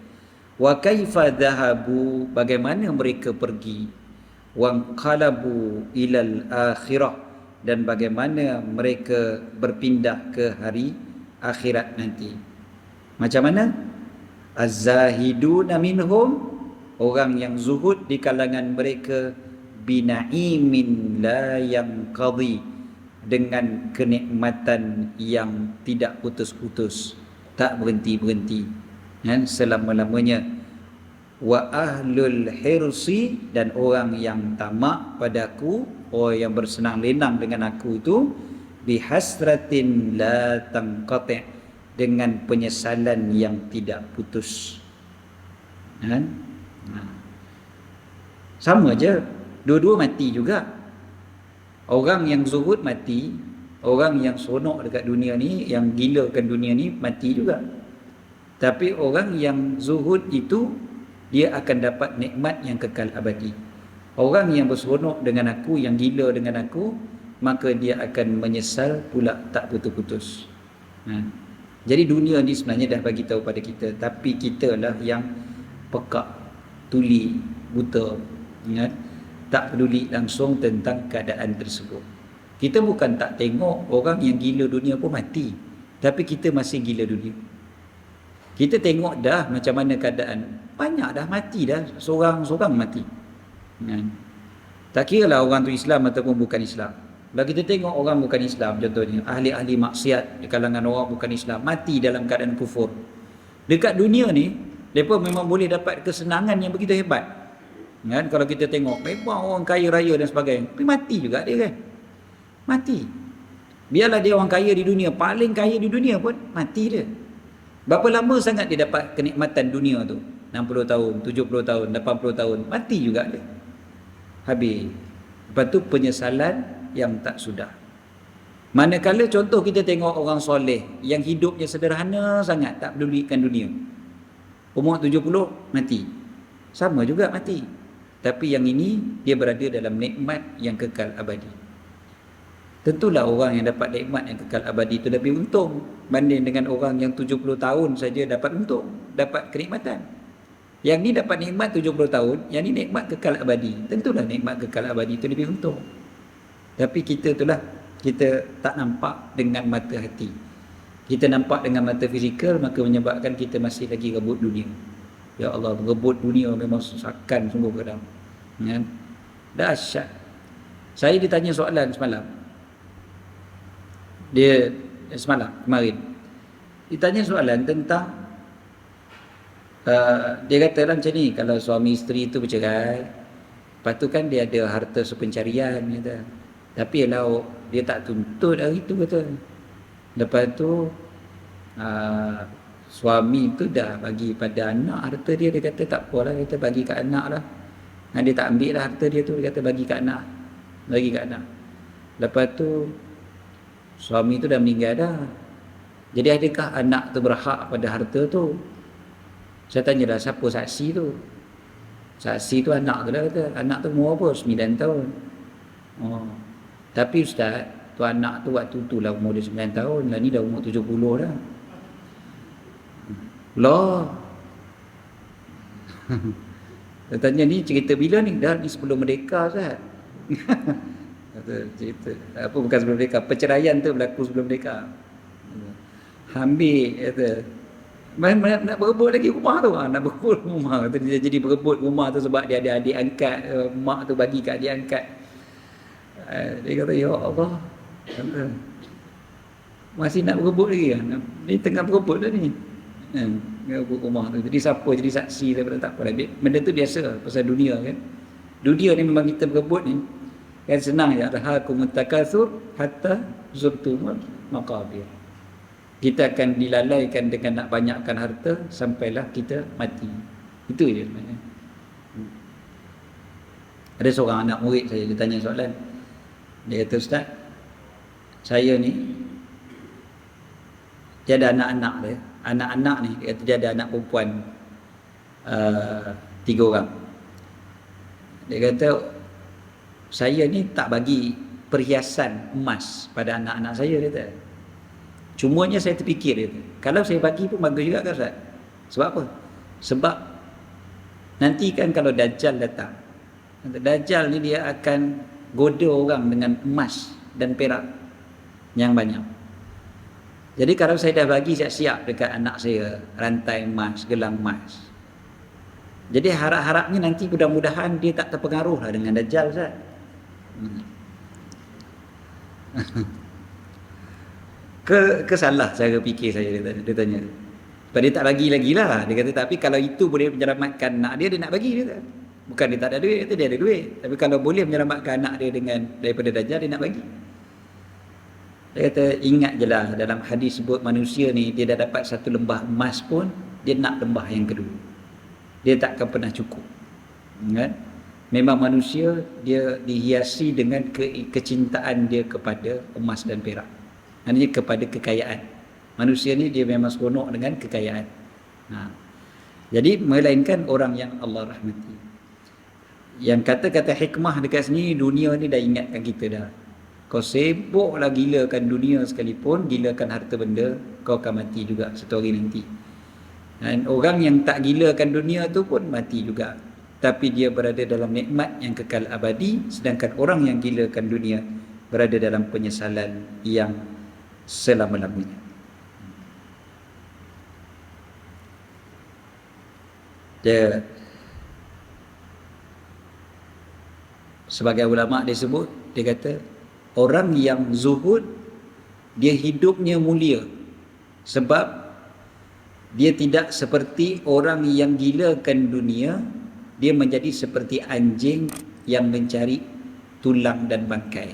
Wa kaifa dhahabu, bagaimana mereka pergi. Wanqalabu ilal akhirah, dan bagaimana mereka berpindah ke hari akhirat nanti. Macam mana? Az-zahiduna minhum, orang yang zuhud di kalangan mereka, binaimin la yanqadi, dengan kenikmatan yang tidak putus-putus, tak berhenti-berhenti, selama-lamanya. Wa ahlul hirsi, dan orang yang tamak pada aku, orang yang bersenang lenang dengan aku itu, bihasratin la tanqati', dengan penyesalan yang tidak putus. Sama je, dua-dua mati juga. Orang yang zuhud mati, orang yang sonok dekat dunia ni, yang gilakan dunia ni, mati juga. Tapi orang yang zuhud itu, dia akan dapat nikmat yang kekal abadi. Orang yang berseronok dengan aku, yang gila dengan aku, maka dia akan menyesal pula tak putus-putus. Jadi dunia ni sebenarnya dah bagi tahu pada kita, tapi kita lah yang pekak, tuli, buta, tak peduli langsung tentang keadaan tersebut. Kita bukan tak tengok orang yang gila dunia pun mati, tapi kita masih gila dunia. Kita tengok dah macam mana keadaan, banyak dah mati dah, seorang-seorang mati. Tak kira lah orang tu Islam ataupun bukan Islam. Kalau kita tengok orang bukan Islam, contohnya ahli-ahli maksiat di kalangan orang bukan Islam, mati dalam keadaan kufur. Dekat dunia ni, mereka memang boleh dapat kesenangan yang begitu hebat. Kan kalau kita tengok memang orang kaya raya dan sebagainya, tapi mati juga dia kan. Mati. Biarlah dia orang kaya di dunia, paling kaya di dunia pun mati dia. Berapa lama sangat dia dapat kenikmatan dunia tu? 60 tahun, 70 tahun, 80 tahun, mati juga dia. Habis. Lepas tu penyesalan yang tak sudah. Manakala contoh kita tengok orang soleh yang hidupnya sederhana sangat, tak pedulikan dunia. Umur 70 mati. Sama juga mati. Tapi yang ini dia berada dalam nikmat yang kekal abadi. Tentulah orang yang dapat nikmat yang kekal abadi itu lebih untung banding dengan orang yang 70 tahun saja dapat untung, dapat kenikmatan. Yang ni dapat nikmat 70 tahun, yang ni nikmat kekal abadi. Tentulah nikmat kekal abadi itu lebih untung. Tapi kita itulah, kita tak nampak dengan mata hati. Kita nampak dengan mata fizikal, maka menyebabkan kita masih lagi rebut dunia. Ya Allah, rebut dunia memang susahkan sungguh kadang. Ya? Dahsyat. Saya ditanya soalan semalam. Kemarin. Ditanya soalan tentang dia kata lah macam ni, kalau suami isteri tu bercerai, lepas tu kan dia ada harta sepencarian kata. Tapi kalau dia tak tuntut hari tu kata. Lepas tu suami tu dah bagi pada anak harta dia, dia kata tak apalah, kata bagi kat anak lah. Dia tak ambil lah harta dia tu, dia kata bagi kat anak. Bagi kat anak. Lepas tu suami tu dah meninggal dah. Jadi adakah anak tu berhak pada harta tu? Saya tanya dah, siapa saksi tu? Saksi tu anak tu dah kata. Anak tu umur apa? 9 tahun. Oh. Tapi ustaz, tu anak tu waktu tu lah umur dia 9 tahun. Lah ni dah umur 70 dah. Lah. Saya tanya ni cerita bila ni? Dah ni sebelum merdeka ustaz. Cerita. Apa bukan sebelum merdeka. Perceraian tu berlaku sebelum merdeka. Ambil kata. Nak berebut lagi rumah tu, nak berebut rumah tu, dia jadi berebut rumah tu sebab dia ada adik angkat, mak tu bagi kat adik angkat. Dia kata ya Allah, kata, masih nak berebut lagi kan? Ni tengah berebut dah ni. Berebut rumah tu. Jadi siapa jadi saksi daripada tak apa. Benda tu biasa pasal dunia kan. Dunia ni memang kita berebut ni kan senang je. Alhaakumut takatsur hatta zurtumul maqabir. Kita akan dilalaikan dengan nak banyakkan harta sampailah kita mati. Itu je sebenarnya. Ada seorang anak murid saya, dia tanya soalan. Dia kata, ustaz, saya ni dia ada anak-anak dia. Anak-anak ni, dia kata dia ada anak perempuan 3 orang. Dia kata, saya ni tak bagi perhiasan emas pada anak-anak saya, dia kata. Cumanya saya terfikir dia tu, kalau saya bagi pun bagus juga kan ustaz? Sebab apa? Sebab nanti kan kalau Dajjal datang, Dajjal ni dia akan goda orang dengan emas dan perak yang banyak. Jadi kalau saya dah bagi siap-siap dekat anak saya rantai emas, gelang emas, jadi harap-harapnya nanti mudah-mudahan dia tak terpengaruh lah dengan Dajjal ustaz. Kesalah cara fikir saya, dia tanya. Sebab dia tak bagi lagi lah. Dia kata tapi kalau itu boleh menyelamatkan anak dia nak bagi dia. Bukan dia tak ada duit, dia ada duit. Tapi kalau boleh menyelamatkan anak dia daripada Dajjal, dia nak bagi. Dia kata ingat je lah dalam hadis sebut manusia ni dia dah dapat satu lembah emas pun dia nak lembah yang kedua. Dia takkan pernah cukup. Kan? Memang manusia dia dihiasi dengan kecintaan dia kepada emas dan perak. Maknanya kepada kekayaan. Manusia ni dia memang seronok dengan kekayaan. Jadi melainkan orang yang Allah rahmati. Yang kata-kata hikmah dekat sini, dunia ni dah ingatkan kita dah. Kau sibuklah gilakan dunia sekalipun, gilakan harta benda, kau akan mati juga satu hari nanti. Dan orang yang tak gilakan dunia tu pun mati juga. Tapi dia berada dalam nikmat yang kekal abadi. Sedangkan orang yang gilakan dunia berada dalam penyesalan yang selama-lamanya. Dia sebagai ulama dia sebut, dia kata orang yang zuhud dia hidupnya mulia sebab dia tidak seperti orang yang gilakan dunia dia menjadi seperti anjing yang mencari tulang dan bangkai.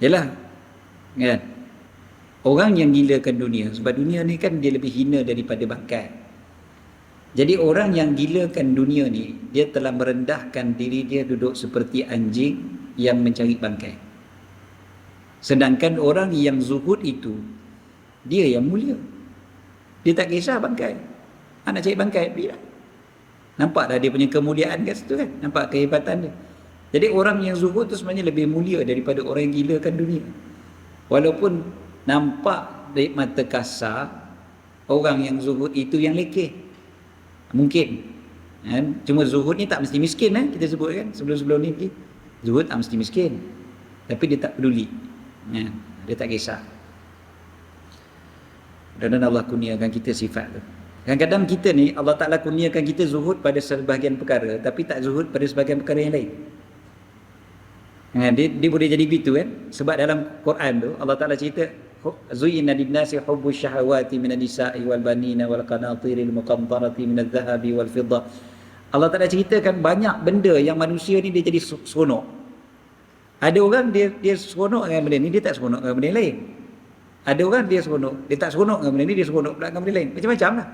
Yalah, kan? Orang yang gilakan dunia, sebab dunia ni kan dia lebih hina daripada bangkai. Jadi orang yang gilakan dunia ni, dia telah merendahkan diri dia duduk seperti anjing yang mencari bangkai. Sedangkan orang yang zuhud itu, dia yang mulia. Dia tak kisah bangkai. Nak cari bangkai, pergilah. Nampak dah dia punya kemuliaan kat situ kan? Nampak kehebatan dia. Jadi orang yang zuhud tu sebenarnya lebih mulia daripada orang yang gilakan dunia. Walaupun nampak dari mata kasar, orang yang zuhud itu yang lekeh. Mungkin. Cuma zuhud ni tak mesti miskin, kita sebut kan sebelum-sebelum ni. Zuhud tak mesti miskin. Tapi dia tak peduli. Dia tak kisah. Dan Allah kurniakan kita sifat tu. Kadang-kadang kita ni Allah Ta'ala kurniakan kita zuhud pada sebahagian perkara, tapi tak zuhud pada sebahagian perkara yang lain. Dia boleh jadi begitu kan. Sebab dalam Quran tu Allah Ta'ala cerita, Zuyyina lin-nasi hubbus syahawati minan nisa'i wal banina wal qanatiril muqantarati minadh dhahabi wal fiddah. Allah Ta'ala ceritakan banyak benda yang manusia ni dia jadi seronok. Ada orang dia seronok dengan benda ni, dia tak seronok dengan benda lain. Ada orang dia seronok, dia tak seronok dengan benda ni, dia seronok pula dengan benda lain. Macam-macam lah.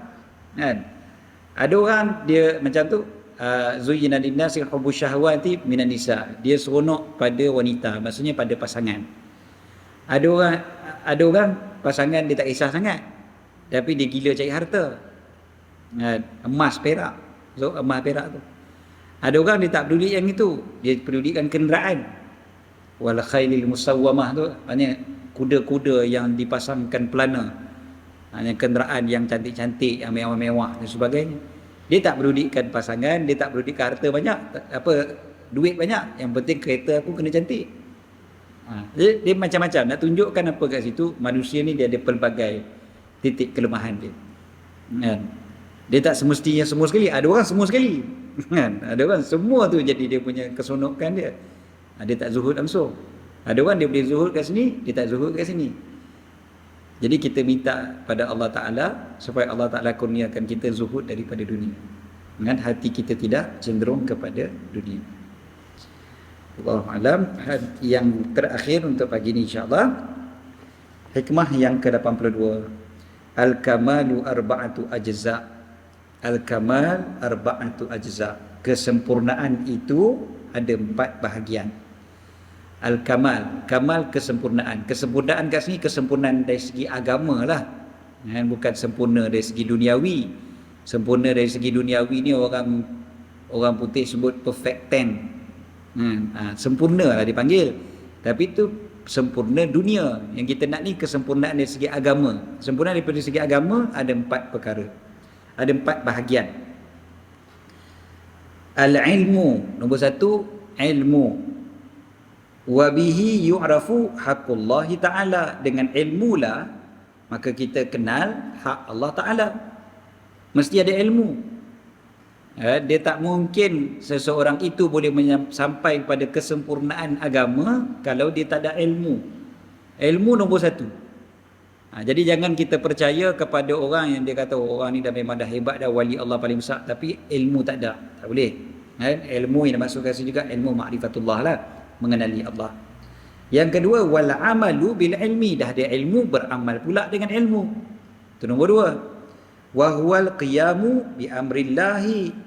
Kan? Ada orang dia macam tu, Zuyyina lin-nasi hubbus syahawati minan nisa. Dia seronok pada wanita, maksudnya pada pasangan. Ada orang pasangan dia tak kisah sangat, tapi dia gila cari harta. Emas perak. So emas perak tu. Ada orang dia tak peduli yang itu, dia pedulikan kenderaan. Wal khailil musawwamah tu maknanya kuda-kuda yang dipasangkan pelana. Hanya kenderaan yang cantik-cantik, yang mewah-mewah dan sebagainya. Dia tak pedulikan pasangan, dia tak pedulikan harta banyak, duit banyak. Yang penting kereta aku kena cantik. Dia macam-macam nak tunjukkan apa kat situ. Manusia ni dia ada pelbagai titik kelemahan dia. Dia tak semestinya semua sekali. Ada orang semua sekali. Ada orang semua tu jadi dia punya keseronokan dia. Dia tak zuhud langsung. Ada orang dia boleh zuhud kat sini, dia tak zuhud kat sini. Jadi kita minta pada Allah Ta'ala supaya Allah Ta'ala kurniakan kita zuhud daripada dunia, dengan hati kita tidak cenderung kepada dunia. Wallahu alam. Yang terakhir untuk pagi ni insya-Allah, hikmah yang ke-82. Al-kamalu arba'atu ajza. Al-kamal arba'atu ajza. Kesempurnaan itu ada 4 bahagian. Al-kamal, kamal kesempurnaan. Kesempurnaan kat sini kesempurnaan dari segi agama lah. Bukan sempurna dari segi duniawi. Sempurna dari segi duniawi ni orang putih sebut perfect 10. Sempurna lah dipanggil. Tapi itu sempurna dunia. Yang kita nak ni kesempurnaan dari segi agama. Sempurnaan daripada segi agama ada 4 perkara. Ada 4 bahagian. Al-ilmu, nombor 1, ilmu. Wa bihi yu'rafu haqqullahi ta'ala. Dengan ilmu lah maka kita kenal hak Allah Ta'ala. Mesti ada ilmu. Dia tak mungkin seseorang itu boleh sampai pada kesempurnaan agama kalau dia tak ada ilmu. Ilmu nombor 1. Jadi jangan kita percaya kepada orang yang dia kata orang ni dah memang dah hebat dah, wali Allah paling besar, tapi ilmu tak ada. Tak boleh. Ilmu yang dimaksudkan juga ilmu ma'rifatullah lah, mengenali Allah. Yang kedua, wal amalu bil ilmi. Dah ada ilmu, beramal pula dengan ilmu. Itu nombor 2. Wa huwal qiyamu bi amrillahi.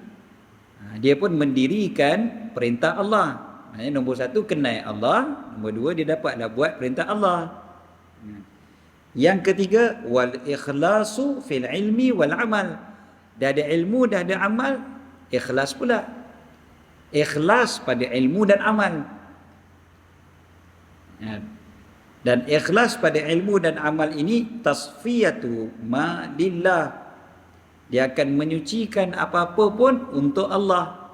Dia pun mendirikan perintah Allah. Maksudnya nombor 1 kenal Allah, nombor 2 dia dapatlah buat perintah Allah. Yang ketiga, wal ikhlasu fil ilmi wal amal. Dah ada ilmu, dah ada amal, ikhlas pula. Ikhlas pada ilmu dan amal. Dan ikhlas pada ilmu dan amal ini tasfiyatu ma lillah. Dia akan menyucikan apa-apa pun untuk Allah.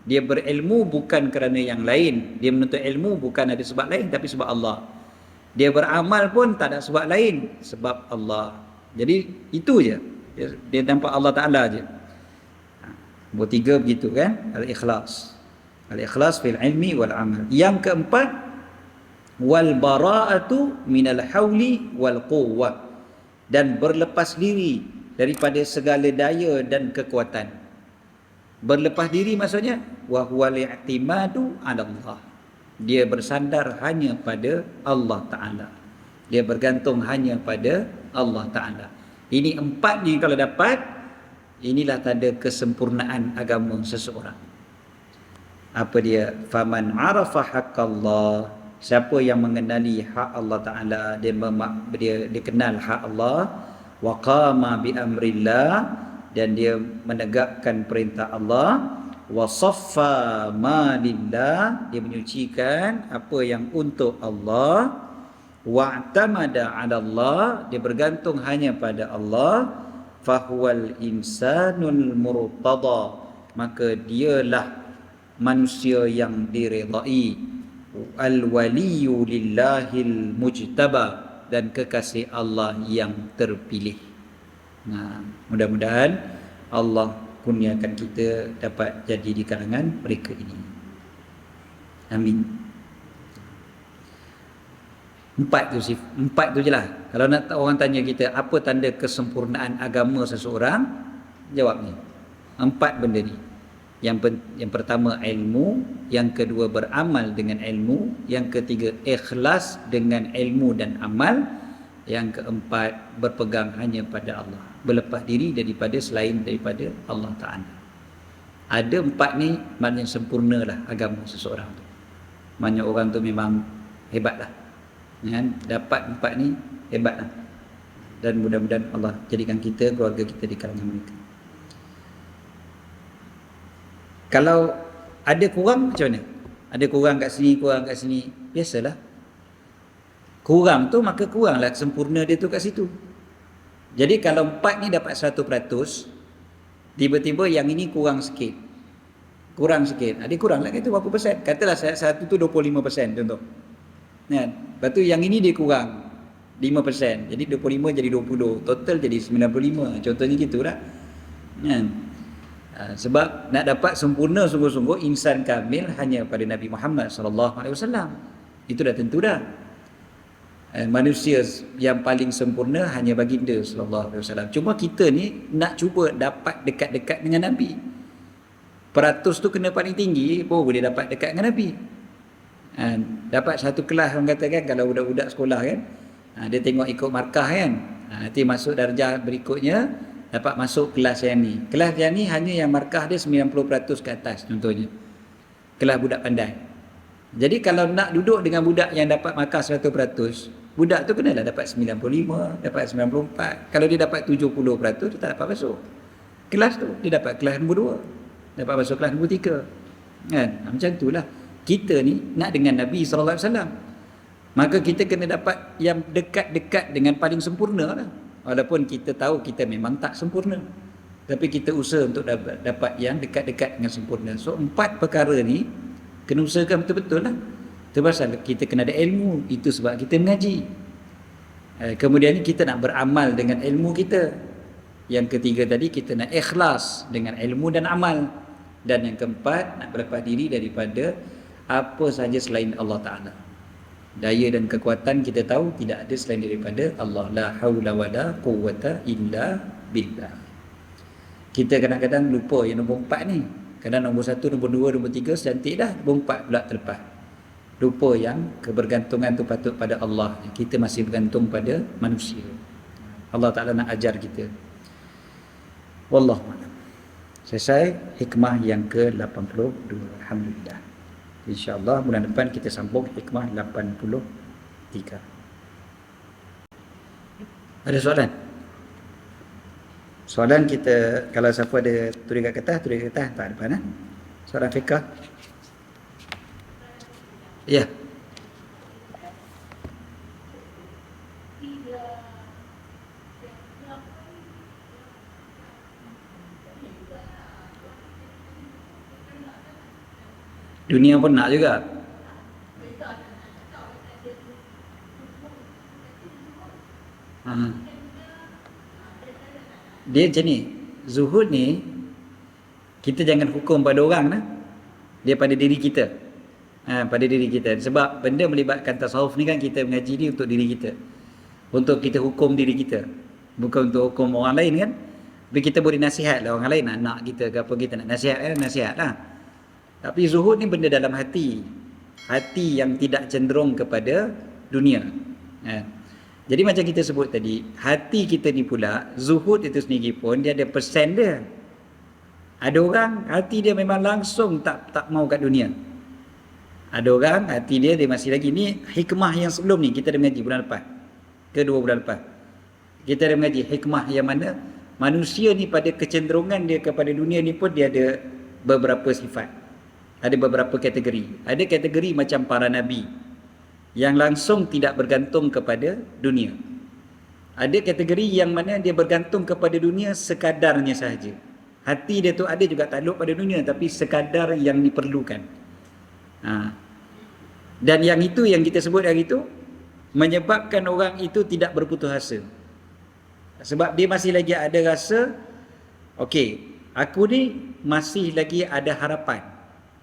Dia berilmu bukan kerana yang lain. Dia menuntut ilmu bukan ada sebab lain, tapi sebab Allah. Dia beramal pun tak ada sebab lain, sebab Allah. Jadi itu je. Dia nampak Allah Ta'ala je. Nombor 3 begitu kan. Al-ikhlas. Al-ikhlas fil ilmi wal amal. Yang keempat, wal bara'atu minal hawli wal quwwah. Dan berlepas diri daripada segala daya dan kekuatan. Berlepas diri maksudnya wa huwal i'timadu 'ala Allah. Dia bersandar hanya pada Allah Taala. Dia bergantung hanya pada Allah Taala. Ini empat ni kalau dapat, inilah tanda kesempurnaan agama seseorang. Apa dia? Faman 'arafa haqqallah. Siapa yang mengenali hak Allah Taala, dia kenal hak Allah, wa qama bi amrillah, dan dia menegakkan perintah Allah, wa saffa ma lillah, dia menyucikan apa yang untuk Allah, wa i'tamada 'ala Allah, dia bergantung hanya pada Allah, fahuwal insanul murtada, maka dialah manusia yang diredai, al-waliyu lillahil mujtaba, dan kekasih Allah yang terpilih. Nah, mudah-mudahan Allah kurniakan kita dapat jadi di kalangan mereka ini. Amin. Empat tu je lah. Kalau nak orang tanya kita apa tanda kesempurnaan agama seseorang, jawab ni. Empat benda ni. Yang pertama ilmu, yang kedua beramal dengan ilmu, yang ketiga ikhlas dengan ilmu dan amal, yang keempat berpegang hanya pada Allah, berlepas diri daripada selain daripada Allah Ta'ala. Ada empat ni maknanya sempurnalah agama seseorang tu. Maknanya orang tu memang hebatlah, kan? Dapat empat ni hebatlah. Dan mudah-mudahan Allah jadikan kita, keluarga kita di kalangan mereka. Kalau ada kurang macam mana? Ada kurang kat sini, biasalah. Kurang tu maka kuranglah sempurna dia tu kat situ. Jadi kalau empat ni dapat 100%, tiba-tiba yang ini kurang sikit. Dia kurang lah, kata berapa persen? Katalah satu tu 25% contoh. Kan? Lepas tu yang ini dia kurang 5%. Jadi 25 jadi 20. Total jadi 95. Contohnya gitulah. Kan? Sebab nak dapat sempurna sungguh-sungguh insan kamil hanya pada Nabi Muhammad SAW. Itu dah tentu dah. Manusia yang paling sempurna hanya baginda SAW. Cuma kita ni nak cuba dapat dekat-dekat dengan Nabi. Peratus tu kena paling tinggi baru boleh dapat dekat dengan Nabi. Dapat satu kelas orang kata kan, kalau budak-budak sekolah kan, dia tengok ikut markah kan, nanti masuk darjah berikutnya dapat masuk kelas yang ni. Kelas yang ni hanya yang markah dia 90% ke atas contohnya. Kelas budak pandai. Jadi kalau nak duduk dengan budak yang dapat markah 100%, budak tu kenalah dapat 95, dapat 94. Kalau dia dapat 70%, dia tak dapat masuk kelas tu. Dia dapat kelas nombor 2, dapat masuk kelas nombor 3. Kan? Macam itulah. Kita ni nak dengan Nabi SAW, maka kita kena dapat yang dekat-dekat dengan paling sempurna lah. Walaupun kita tahu kita memang tak sempurna, tapi kita usaha untuk dapat yang dekat-dekat dengan sempurna. So 4 perkara ni kena usahakan betul-betul lah. Itu pasal kita kena ada ilmu. Itu sebab kita mengaji. Kemudian kita nak beramal dengan ilmu kita. Yang ketiga tadi, kita nak ikhlas dengan ilmu dan amal. Dan yang keempat, nak berlepas diri daripada apa sahaja selain Allah Ta'ala. Daya dan kekuatan kita tahu tidak ada selain daripada Allah. La haula wa la quwwata illa billah. Kita kadang-kadang lupa yang nombor 4 ni. Kadang nombor 1, nombor 2, nombor 3 secantik dah, nombor 4 pula terlepas. Lupa yang kebergantungan tu patut pada Allah. Kita masih bergantung pada manusia. Allah Ta'ala nak ajar kita. Wallahualam. Selesai hikmah yang ke-82. Alhamdulillah. InsyaAllah bulan depan kita sambung hikmah 83. Ada soalan? Soalan kita, kalau siapa ada tulis kat kertas, tak depan. Soalan fiqah. Ya. Dunia pun nak juga. Dia macam ni, zuhud ni kita jangan hukum pada orang lah. Dia pada diri kita. Pada diri kita. Sebab benda melibatkan tasawuf ni kan, kita mengaji ni untuk diri kita, untuk kita hukum diri kita. bukan untuk hukum orang lain kan. Tapi kita boleh nasihat lah orang lain, anak kita ke apa, kita nak nasihat kan, nasihat lah. Tapi zuhud ni benda dalam hati, hati yang tidak cenderung kepada dunia. Jadi macam kita sebut tadi, hati kita ni pula, zuhud itu sendiri pun dia ada persen dia. Ada orang hati dia memang langsung tak mau kat dunia. Ada orang hati dia masih lagi. Ni hikmah yang sebelum ni kita dah mengaji bulan lepas ke 2 bulan lepas. Kita dah mengaji hikmah yang mana manusia ni pada kecenderungan dia kepada dunia ni pun dia ada beberapa sifat. Ada beberapa kategori. Ada kategori macam para nabi yang langsung tidak bergantung kepada dunia. Ada kategori yang mana dia bergantung kepada dunia sekadarnya sahaja. Hati dia tu ada juga takluk pada dunia tapi sekadar yang diperlukan. Dan yang itu yang kita sebut hari itu menyebabkan orang itu tidak berputus asa. Sebab dia masih lagi ada rasa, okey, aku ni masih lagi ada harapan.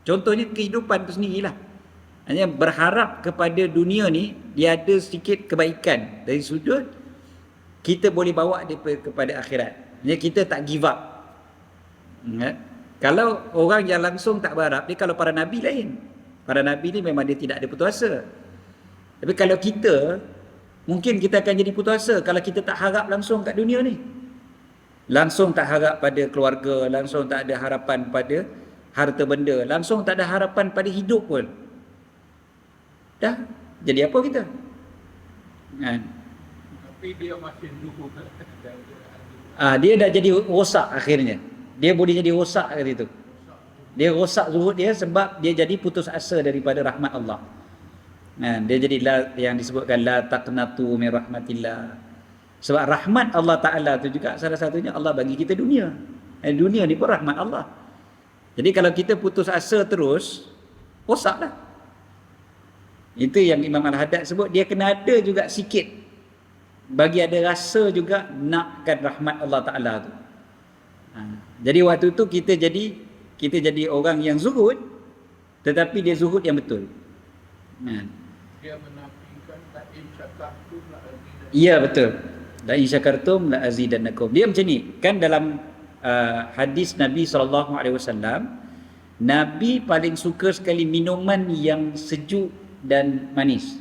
Contohnya kehidupan tu sendirilah. Hanya berharap kepada dunia ni dia ada sedikit kebaikan dari sudut kita boleh bawa dia kepada akhirat. Hanya kita tak give up. Kalau orang yang langsung tak berharap, dia kalau para nabi lain. Para nabi ni memang dia tidak ada putus asa. Tapi kalau kita, mungkin kita akan jadi putus asa kalau kita tak harap langsung kat dunia ni. Langsung tak harap pada keluarga, langsung tak ada harapan pada harta benda, langsung tak ada harapan pada hidup pun. Dah, jadi apa kita? Tapi dia masih zuhud. Dia dah jadi rosak akhirnya. Dia boleh jadi rosak kat situ. Dia rosak zuhud dia sebab dia jadi putus asa daripada rahmat Allah. Dia jadi yang disebutkan la taqnatu min rahmatillah. Sebab rahmat Allah Ta'ala tu juga salah satunya Allah bagi kita dunia. Dunia ni pun rahmat Allah. Jadi kalau kita putus asa terus, rosaklah. Itu yang Imam Al-Haddad sebut, dia kena ada juga sikit bagi ada rasa juga nakkan rahmat Allah Ta'ala tu. Jadi waktu tu kita jadi orang yang zuhud, tetapi dia zuhud yang betul. Dia menafikan la in syakartum la azidannakum. Ya, betul. La in syakartum la azidannakum. Dia macam ni. Kan dalam hadis Nabi SAW, Nabi paling suka sekali minuman yang sejuk dan manis.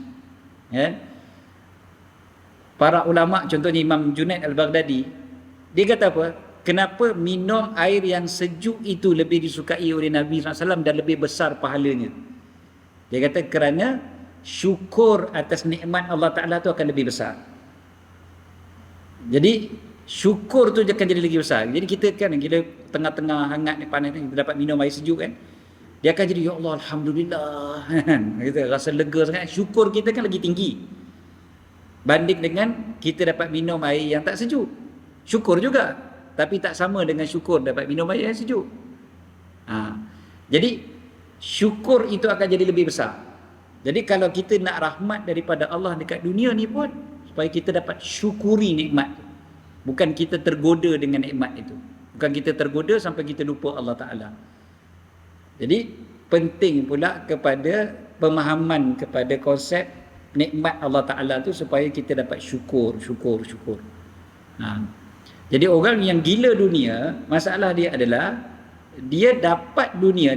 Para ulama, contohnya Imam Junaid Al-Baghdadi, dia kata apa? Kenapa minum air yang sejuk itu lebih disukai oleh Nabi SAW dan lebih besar pahalanya? Dia kata kerana syukur atas nikmat Allah Ta'ala tu akan lebih besar. Jadi syukur tu akan jadi lagi besar. Jadi kita kan, kita tengah-tengah hangat ni, panas ni, kita dapat minum air sejuk kan, dia akan jadi, ya Allah, Alhamdulillah, kita rasa lega sangat. Syukur kita kan lagi tinggi banding dengan kita dapat minum air yang tak sejuk. Syukur juga, tapi tak sama dengan syukur dapat minum air yang sejuk. Jadi syukur itu akan jadi lebih besar. Jadi kalau kita nak rahmat daripada Allah dekat dunia ni pun, supaya kita dapat syukuri nikmat, bukan kita tergoda dengan nikmat itu, bukan kita tergoda sampai kita lupa Allah Ta'ala. Jadi penting pula kepada pemahaman kepada konsep nikmat Allah Ta'ala tu supaya kita dapat syukur. Jadi orang yang gila dunia, masalah dia adalah dia dapat dunia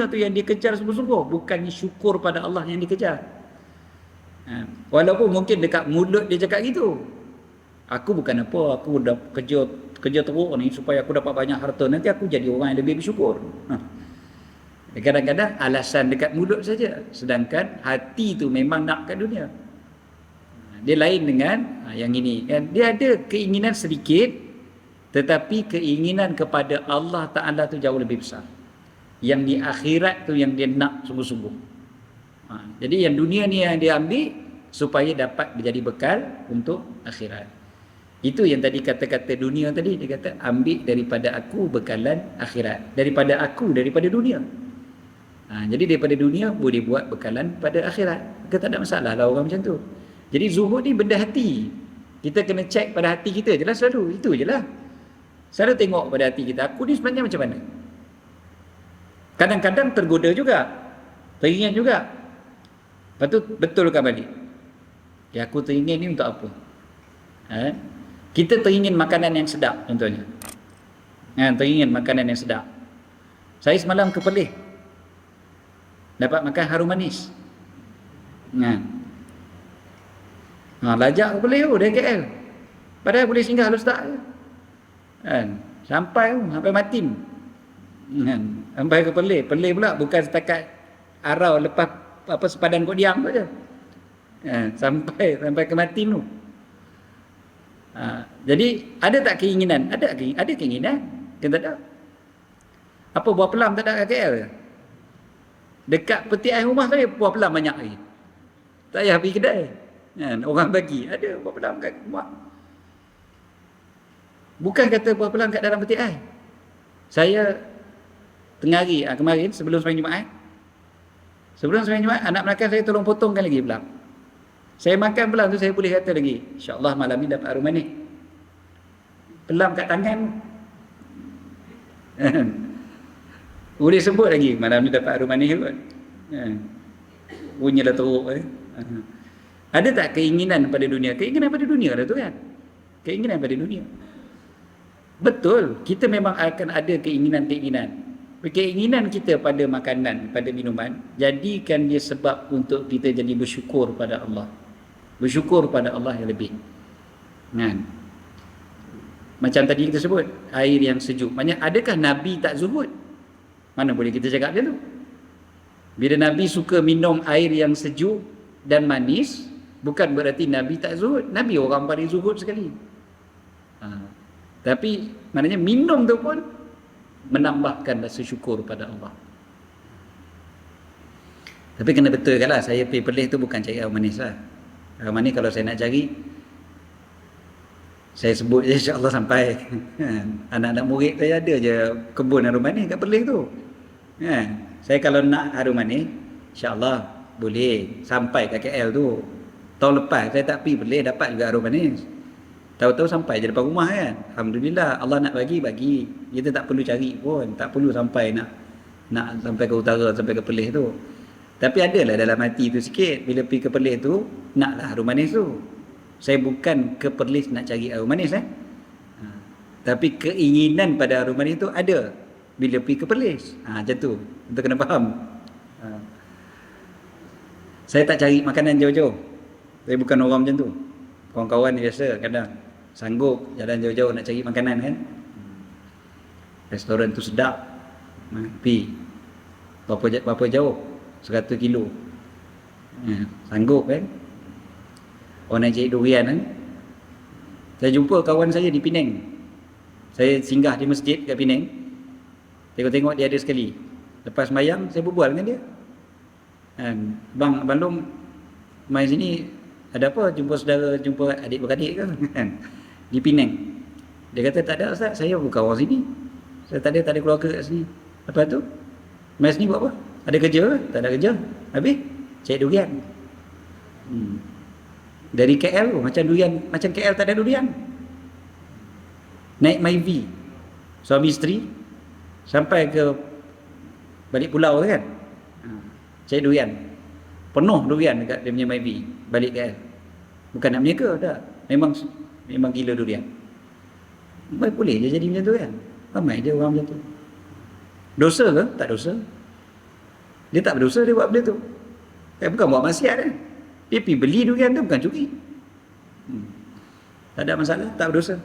tu yang dia kejar sungguh-sungguh, bukan syukur pada Allah yang dikejar. Walaupun mungkin dekat mulut dia cakap gitu, aku bukan apa, aku dah kerja teruk ni supaya aku dapat banyak harta, nanti aku jadi orang yang lebih bersyukur. Kadang-kadang alasan dekat mulut saja, sedangkan hati tu memang nak kat dunia. Dia lain dengan yang ini. Dia ada keinginan sedikit, tetapi keinginan kepada Allah Ta'ala tu jauh lebih besar. Yang di akhirat tu yang dia nak sungguh-sungguh. Jadi yang dunia ni yang dia ambil supaya dapat menjadi bekal untuk akhirat. Itu yang tadi kata-kata dunia tadi, dia kata ambil daripada aku bekalan akhirat, daripada dunia. Jadi daripada dunia boleh buat bekalan pada akhirat. Kita tak ada masalah lah orang macam tu. Jadi zuhud ni benda hati. Kita kena check pada hati kita je lah selalu. Itu je lah. Selalu tengok pada hati kita, aku ni sebenarnya macam mana. Kadang-kadang tergoda juga, teringat juga. Lepas tu betulkan balik, aku teringin ni untuk apa? Kita teringin makanan yang sedap contohnya. Teringin makanan yang sedap. Saya semalam ke Perlis, dapat makan harum manis. Lajak ke Perlis dari KL. Padahal boleh singgah Al-Ustaz je. Sampai Matin. Sampai ke Perlis pula bukan setakat arau lepas sepadan Kok Diam tu je. Sampai ke Matin tu. Jadi ada tak keinginan? Ada keinginan. Kita tak ada. Apa buah pelam tak ada kat KL? Dekat peti air rumah saya buah pelam banyak lagi. Tak payah pergi kedai. Orang bagi. Ada buah pelam kat rumah. Bukan kata buah pelam kat dalam peti air. Saya tengah hari kemarin sebelum sembahyang Jumaat, anak melakang saya tolong potongkan lagi pelam. Saya makan pelam tu saya boleh kata lagi, insya-Allah malam ni dapat harum manis. Pelam kat tangan. Boleh sebut lagi malam ni dapat harum manis kot. Bunyilah teruk. Ada tak keinginan pada dunia? Keinginan pada dunia lah tu kan. Keinginan pada dunia. Betul, kita memang akan ada keinginan-keinginan. Keinginan kita pada makanan, pada minuman, jadikan dia sebab untuk kita jadi bersyukur pada Allah. Bersyukur pada Allah yang lebih. Macam tadi kita sebut, air yang sejuk. Maksudnya, adakah Nabi tak zuhud? Mana boleh kita cakap macam tu? Bila Nabi suka minum air yang sejuk dan manis, bukan berarti Nabi tak zuhud. Nabi orang paling zuhud sekali. Tapi maknanya minum tu pun menambahkan rasa syukur pada Allah. Tapi kena betulkan lah, saya pergi Perlis tu bukan cari air manis lah. Air manis kalau saya nak cari, saya sebut je insya-Allah sampai. Anak-anak murid saya ada je kebun harum manis kat Perlis tu. Saya kalau nak harum manis, insya-Allah boleh sampai kat KL tu. Tahun lepas saya tak pergi Perlis, dapat juga harum manis. Tahu-tahu sampai je depan rumah kan. Alhamdulillah, Allah nak bagi. Kita tak perlu cari pun, tak perlu sampai nak sampai ke utara, sampai ke Perlis tu. Tapi adalah dalam hati tu sikit, bila pergi ke Perlis tu, naklah harum manis tu. Saya bukan ke Perlis nak cari harum manis tapi keinginan pada harum manis tu ada bila pergi ke Perlis. Macam tu. Kita kena faham. Saya tak cari makanan jauh-jauh. Saya bukan orang macam tu. Kawan-kawan ni biasa kadang sanggup jalan jauh-jauh nak cari makanan kan. Restoran tu sedap. Pergi. Berapa jauh? 100 kilo. Sanggup kan. Orang nak cari durian kan. Saya jumpa kawan saya di Penang. Saya singgah di masjid kat Penang. Tengok-tengok dia ada sekali. Lepas sembahyang saya berbual dengan dia. Bang Long mai sini ada apa? Jumpa saudara, jumpa adik-beradik ke? Di Penang. Dia kata tak ada Ustaz, saya bukan orang sini. Saya tak ada keluarga kat sini. Lepas tu mai sini buat apa? Ada kerja ke? Tak ada kerja. Habis cari durian. Dari KL tu macam KL tak ada durian. Naik Myvi, suami isteri sampai ke balik pulau tu kan. Cari durian. Penuh durian dekat dia punya Myvi balik KL. Bukan nak meniaga tak. Memang gila durian. Boleh je jadi macam tu kan. Ramai je orang macam tu. Dosa ke? Tak dosa. Dia tak berdosa dia buat benda tu. Bukan buat maksiat kan. Dia pergi beli durian tu bukan curi. Tak ada masalah, tak berdosa.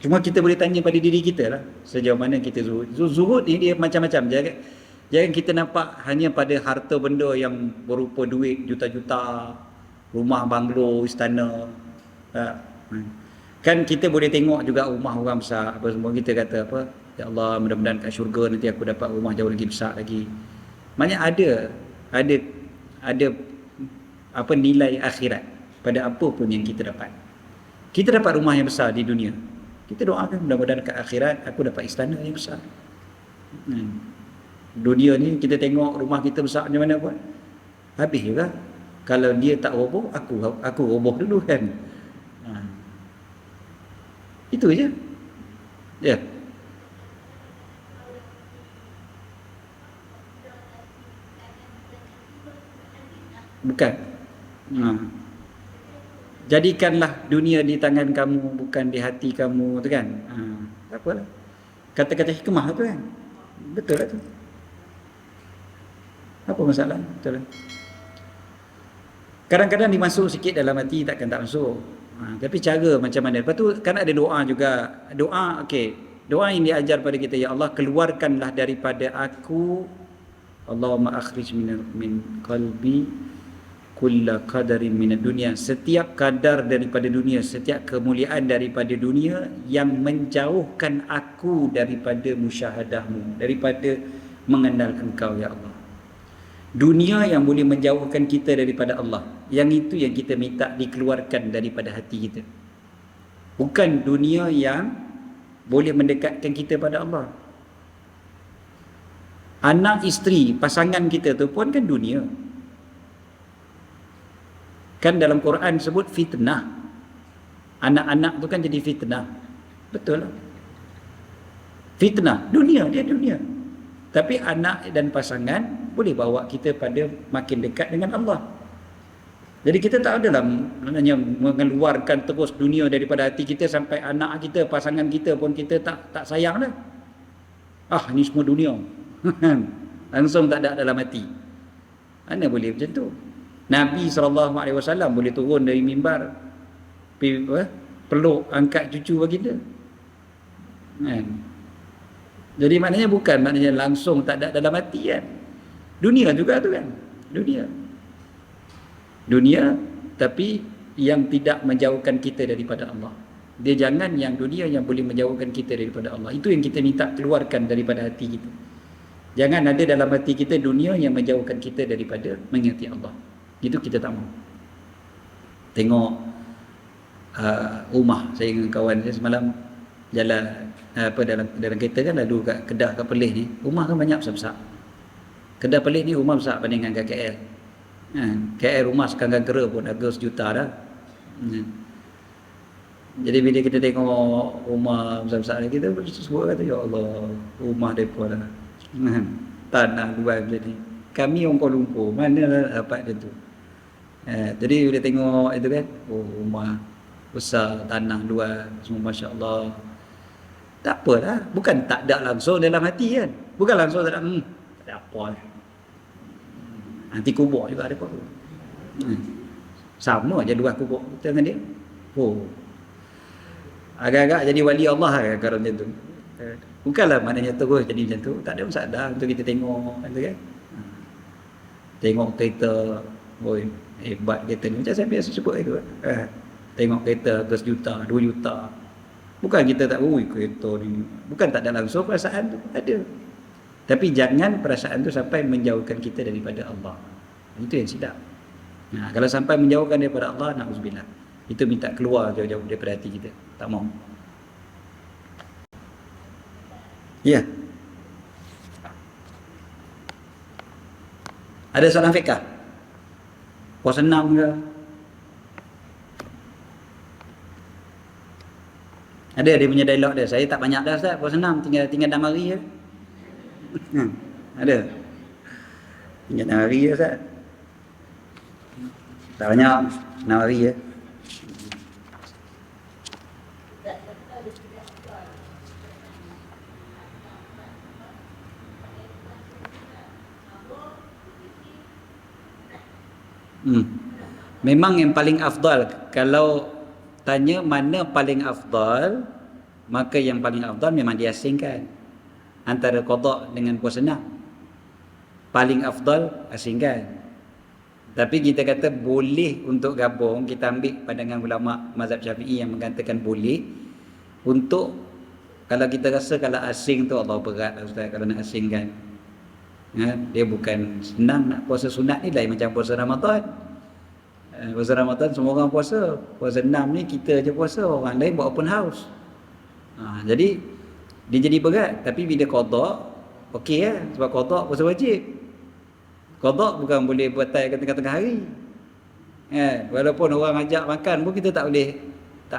Cuma kita boleh tanya pada diri kita lah, sejauh mana kita zuhud. Zuhud ni dia macam-macam. Jangan kita nampak hanya pada harta benda yang berupa duit juta-juta, rumah banglo, istana. Kan kita boleh tengok juga rumah orang besar apa semua, kita kata apa, ya Allah mudah-mudahan kat syurga nanti aku dapat rumah jauh lagi besar lagi. Maknanya ada apa nilai akhirat pada apa pun yang kita dapat. Kita dapat rumah yang besar di dunia, kita doakan mudah-mudahan kat akhirat aku dapat istana yang besar. Dunia ni kita tengok rumah kita besar macam mana pun, habis juga. Kalau dia tak roboh, aku roboh dulu kan. Itu je. Ya. Bukan. Jadikanlah dunia di tangan kamu, bukan di hati kamu, tu kan. Tak apalah. Kata-kata hikmah tu kan. Betul lah tu. Apa masalah? Betul lah. Kadang-kadang dimasuk sikit dalam hati, takkan tak masuk. Tapi cara macam mana? Lepas tu kan ada doa juga. Doa, okey. Doa yang diajar pada kita, ya Allah, keluarkanlah daripada aku, Allahumma akhrij min qalbi kulla qadarin minad dunia, setiap kadar daripada dunia, setiap kemuliaan daripada dunia yang menjauhkan aku daripada musyahadahmu, daripada mengenalkan Engkau, ya Allah. Dunia yang boleh menjauhkan kita daripada Allah, yang itu yang kita minta dikeluarkan daripada hati kita. Bukan dunia yang boleh mendekatkan kita pada Allah. Anak, isteri, pasangan kita tu pun kan dunia. Kan dalam Quran sebut fitnah. Anak-anak tu kan jadi fitnah. Betul lah. Fitnah, dunia, dia dunia. Tapi anak dan pasangan boleh bawa kita pada makin dekat dengan Allah. Jadi kita tak adalah maknanya mengeluarkan terus dunia daripada hati kita sampai anak kita, pasangan kita pun kita tak sayang dah. Ni semua dunia. Langsung tak ada dalam hati. Mana boleh macam tu? Nabi SAW boleh turun dari mimbar, peluk, angkat cucu baginda. Jadi maknanya bukan maknanya langsung tak ada dalam hati kan. Dunia juga tu kan. Dunia tapi yang tidak menjauhkan kita daripada Allah. Dia jangan yang dunia yang boleh menjauhkan kita daripada Allah. Itu yang kita minta keluarkan daripada hati kita. Jangan ada dalam hati kita dunia yang menjauhkan kita daripada mengingati Allah. Itu kita tak mahu. Tengok rumah saya dengan kawan saya semalam jalan dalam kereta kan, lalu kat Kedah kat Perlis ni, rumah kan banyak besar-besar. Kedah Perlis ni rumah besar banding dengan KL. KL rumah sekanggang kera pun harga 1 juta dah. Jadi bila kita tengok rumah besar-besar ni, kita sebut kata, ya Allah, rumah depa lah. Tanah luas macam ni. Kami orang Kuala Lumpur, mana dapat macam tu? Jadi bila tengok itu kan, rumah besar, tanah luas, semua Masya Allah. Tak apalah, bukan tak ada langsung dalam hati kan. Bukan langsung tak ada apa lah. Nanti kubur juga ada apa. Sama je luas kubur kita dengan dia. Agak-agak jadi wali Allah kan kalau macam tu. Bukanlah maknanya terus jadi macam tu. Tak ada masalah untuk kita tengok kan. Tengok kereta, hebat kereta ni. Macam saya biasa sebut itu. Tengok kereta harga 1 juta, 2 juta. Bukan kita tak kereta ni. Bukan tak ada langsung perasaan tu. Ada. Tapi jangan perasaan tu sampai menjauhkan kita daripada Allah. Itu yang silap. Kalau sampai menjauhkan daripada Allah, na'udzubillah. Itu minta keluar jauh-jauh daripada hati kita. Tak mahu. Ya. Ada soalan fiqh? Puasa 6 ke? Ada dia punya dialog dia. Saya tak banyak dah Ustaz, puasa 6 tinggal 6 hari je. Ada. Tinggal 6 hari je Ustaz. Tak banyak, 6 hari je. Memang yang paling afdal, kalau tanya mana paling afdal, maka yang paling afdal memang diasingkan antara qada dengan puasa 6. Paling afdal asingkan. Tapi kita kata boleh untuk gabung. Kita ambil pandangan ulama mazhab Syafi'i yang mengatakan boleh untuk, kalau kita rasa kalau asing tu Allah berat lah Ustaz kalau nak asingkan. Dia bukan senang nak puasa sunat ni, lain macam puasa Ramadan. Puasa Ramadan semua orang puasa. Puasa 6 ni kita je puasa, orang lain buat open house. Jadi dia jadi berat. Tapi bila qada, okey lah. Sebab qada puasa wajib. Qada bukan boleh batal ke tengah-tengah hari. Walaupun orang ajak makan pun kita tak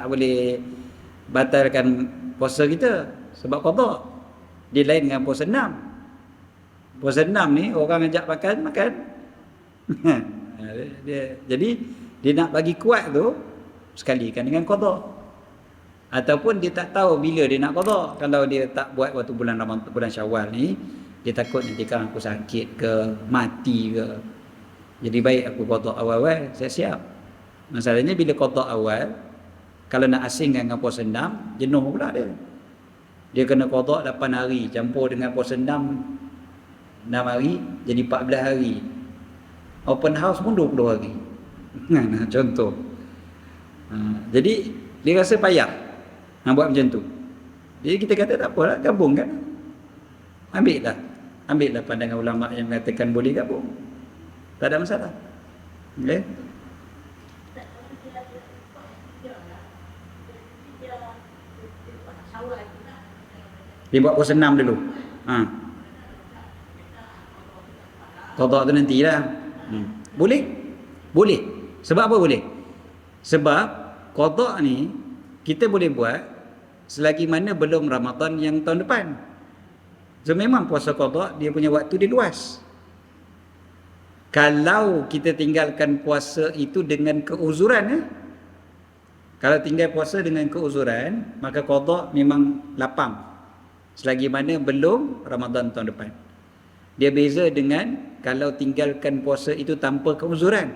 boleh batalkan puasa kita sebab qada. Dia lain dengan puasa 6. Puasa 6 ni orang ajak makan. Jadi dia nak bagi kuat tu, sekalikan dengan qada. Ataupun dia tak tahu bila dia nak qada. Kalau dia tak buat waktu bulan Ramadan, bulan Syawal ni, dia takut nanti kan aku sakit ke, mati ke. Jadi baik aku qada awal-awal, saya siap. Masalahnya bila qada awal, kalau nak asingkan dengan puasa 6, jenuh pula dia. Dia kena qada 8 hari campur dengan puasa 6 hari jadi 14 hari. Open house pun 20 hari. Nah, contoh. Jadi dia rasa payah buat macam tu. Jadi kita kata tak apalah, gabungkan. Ambillah pandangan ulama yang mengatakan boleh gabung. Tak ada masalah. Okey. Dia buat puasa 6 dulu. Qada tu nantilah. Boleh? Boleh. Sebab apa boleh? Sebab qada ni kita boleh buat selagi mana belum Ramadan yang tahun depan. So memang puasa qada dia punya waktu dia luas. Kalau kita tinggalkan puasa itu dengan keuzuran, kalau tinggal puasa dengan keuzuran, maka qada memang lapang selagi mana belum Ramadan tahun depan. Dia beza dengan kalau tinggalkan puasa itu tanpa keuzuran.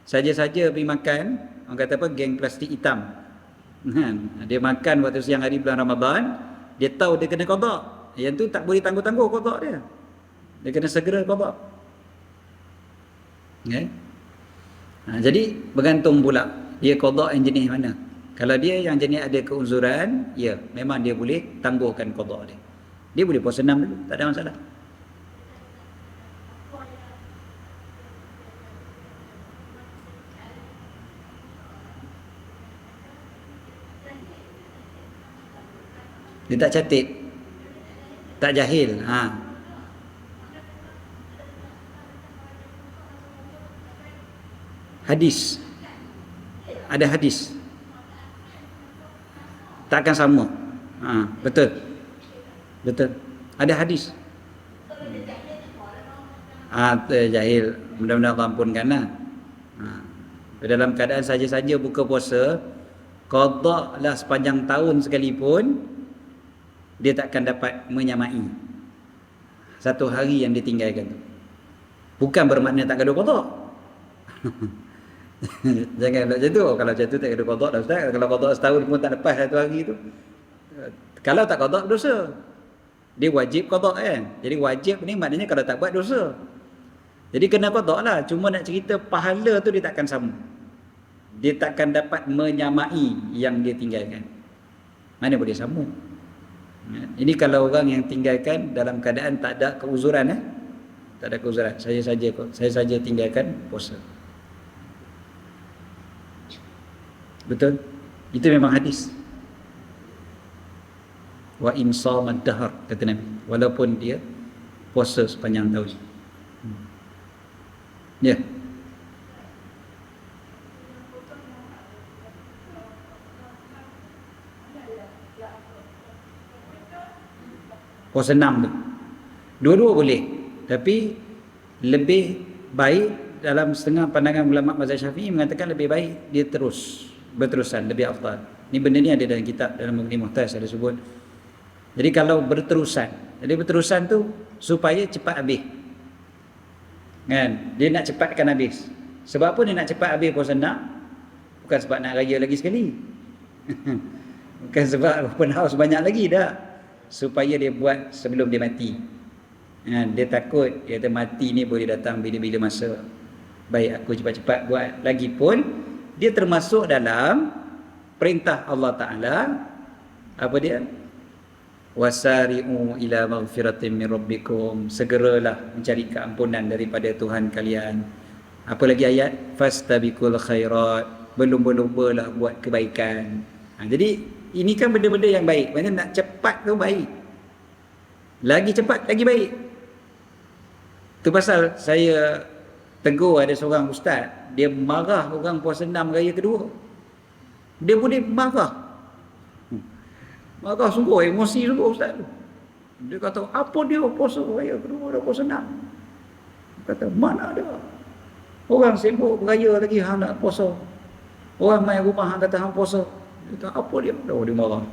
Saja-saja pergi makan, orang kata apa, geng plastik hitam. Dia makan waktu siang hari bulan Ramadan, dia tahu dia kena qada. Yang tu tak boleh tangguh-tangguh qada dia. Dia kena segera qada. Okay? Jadi bergantung pula dia qada yang jenis mana. Kalau dia yang jenis ada keuzuran, ya memang dia boleh tangguhkan qada dia. Dia boleh puasa 6 dulu, tak ada masalah. Dia tak catit, tak jahil. Hadis, ada hadis, takkan sama. Betul, ada hadis. Jahil, mudah-mudahan Allah ampunkanlah. Dalam keadaan saja-saja buka puasa, qada lah sepanjang tahun sekalipun, dia takkan dapat menyamai satu hari yang ditinggalkan tu. Bukan bermakna tak ada qada. Jangan macam tu. Kalau macam tu tak ada qada dah ustaz. Kalau qada setahun pun tak lepas satu hari tu. Kalau tak qada dosa. Dia wajib qada kan. Jadi wajib ni maknanya kalau tak buat dosa. Jadi kena qada lah. Cuma nak cerita pahala tu dia takkan sama. Dia takkan dapat menyamai yang dia tinggalkan. Mana boleh sama. Ini kalau orang yang tinggalkan dalam keadaan tak ada keuzuran, tak ada keuzuran. Saya saja tinggalkan puasa. Betul? Itu memang hadis. Wa in samad dahr, kata Nabi, walaupun dia puasa sepanjang tahun. Ya. Puasa 6 tu. Dua-dua boleh. Tapi lebih baik dalam setengah pandangan ulama mazhab Syafi'i mengatakan lebih baik dia berterusan, lebih afdal. Ni benda ni ada dalam kitab, dalam Mughni Muhtaj ada sebut. Jadi kalau berterusan. Jadi berterusan tu supaya cepat habis. Kan? Dia nak cepatkan habis. Sebab apa dia nak cepat habis puasa 6? Bukan sebab nak raya lagi sekali. Bukan sebab open house banyak lagi dah. Supaya dia buat sebelum dia mati. Dia takut dia kata mati ni boleh datang bila-bila masa. Baik aku cepat-cepat buat. Lagipun dia termasuk dalam perintah Allah Ta'ala. Apa dia? Wasari'u ila maghfiratin min rabbikum. Segeralah mencari keampunan daripada Tuhan kalian. Apa lagi ayat? Fastabiqul khairat. Berlumba-lumbalah buat kebaikan. Jadi ini kan benda-benda yang baik. Maksudnya nak cepat tu baik. Lagi cepat, lagi baik. Tu pasal saya tegur ada seorang ustaz. Dia marah orang puasa 6 raya kedua. Dia boleh marah. Marah sungguh, emosi sungguh ustaz tu. Dia kata, apa dia puasa raya kedua, dah puasa 6. Dia kata, mana ada. Orang sibuk beraya lagi, hang nak puasa. Orang main rumah hang kata hang puasa. Dia kata apa dia? Dia marah.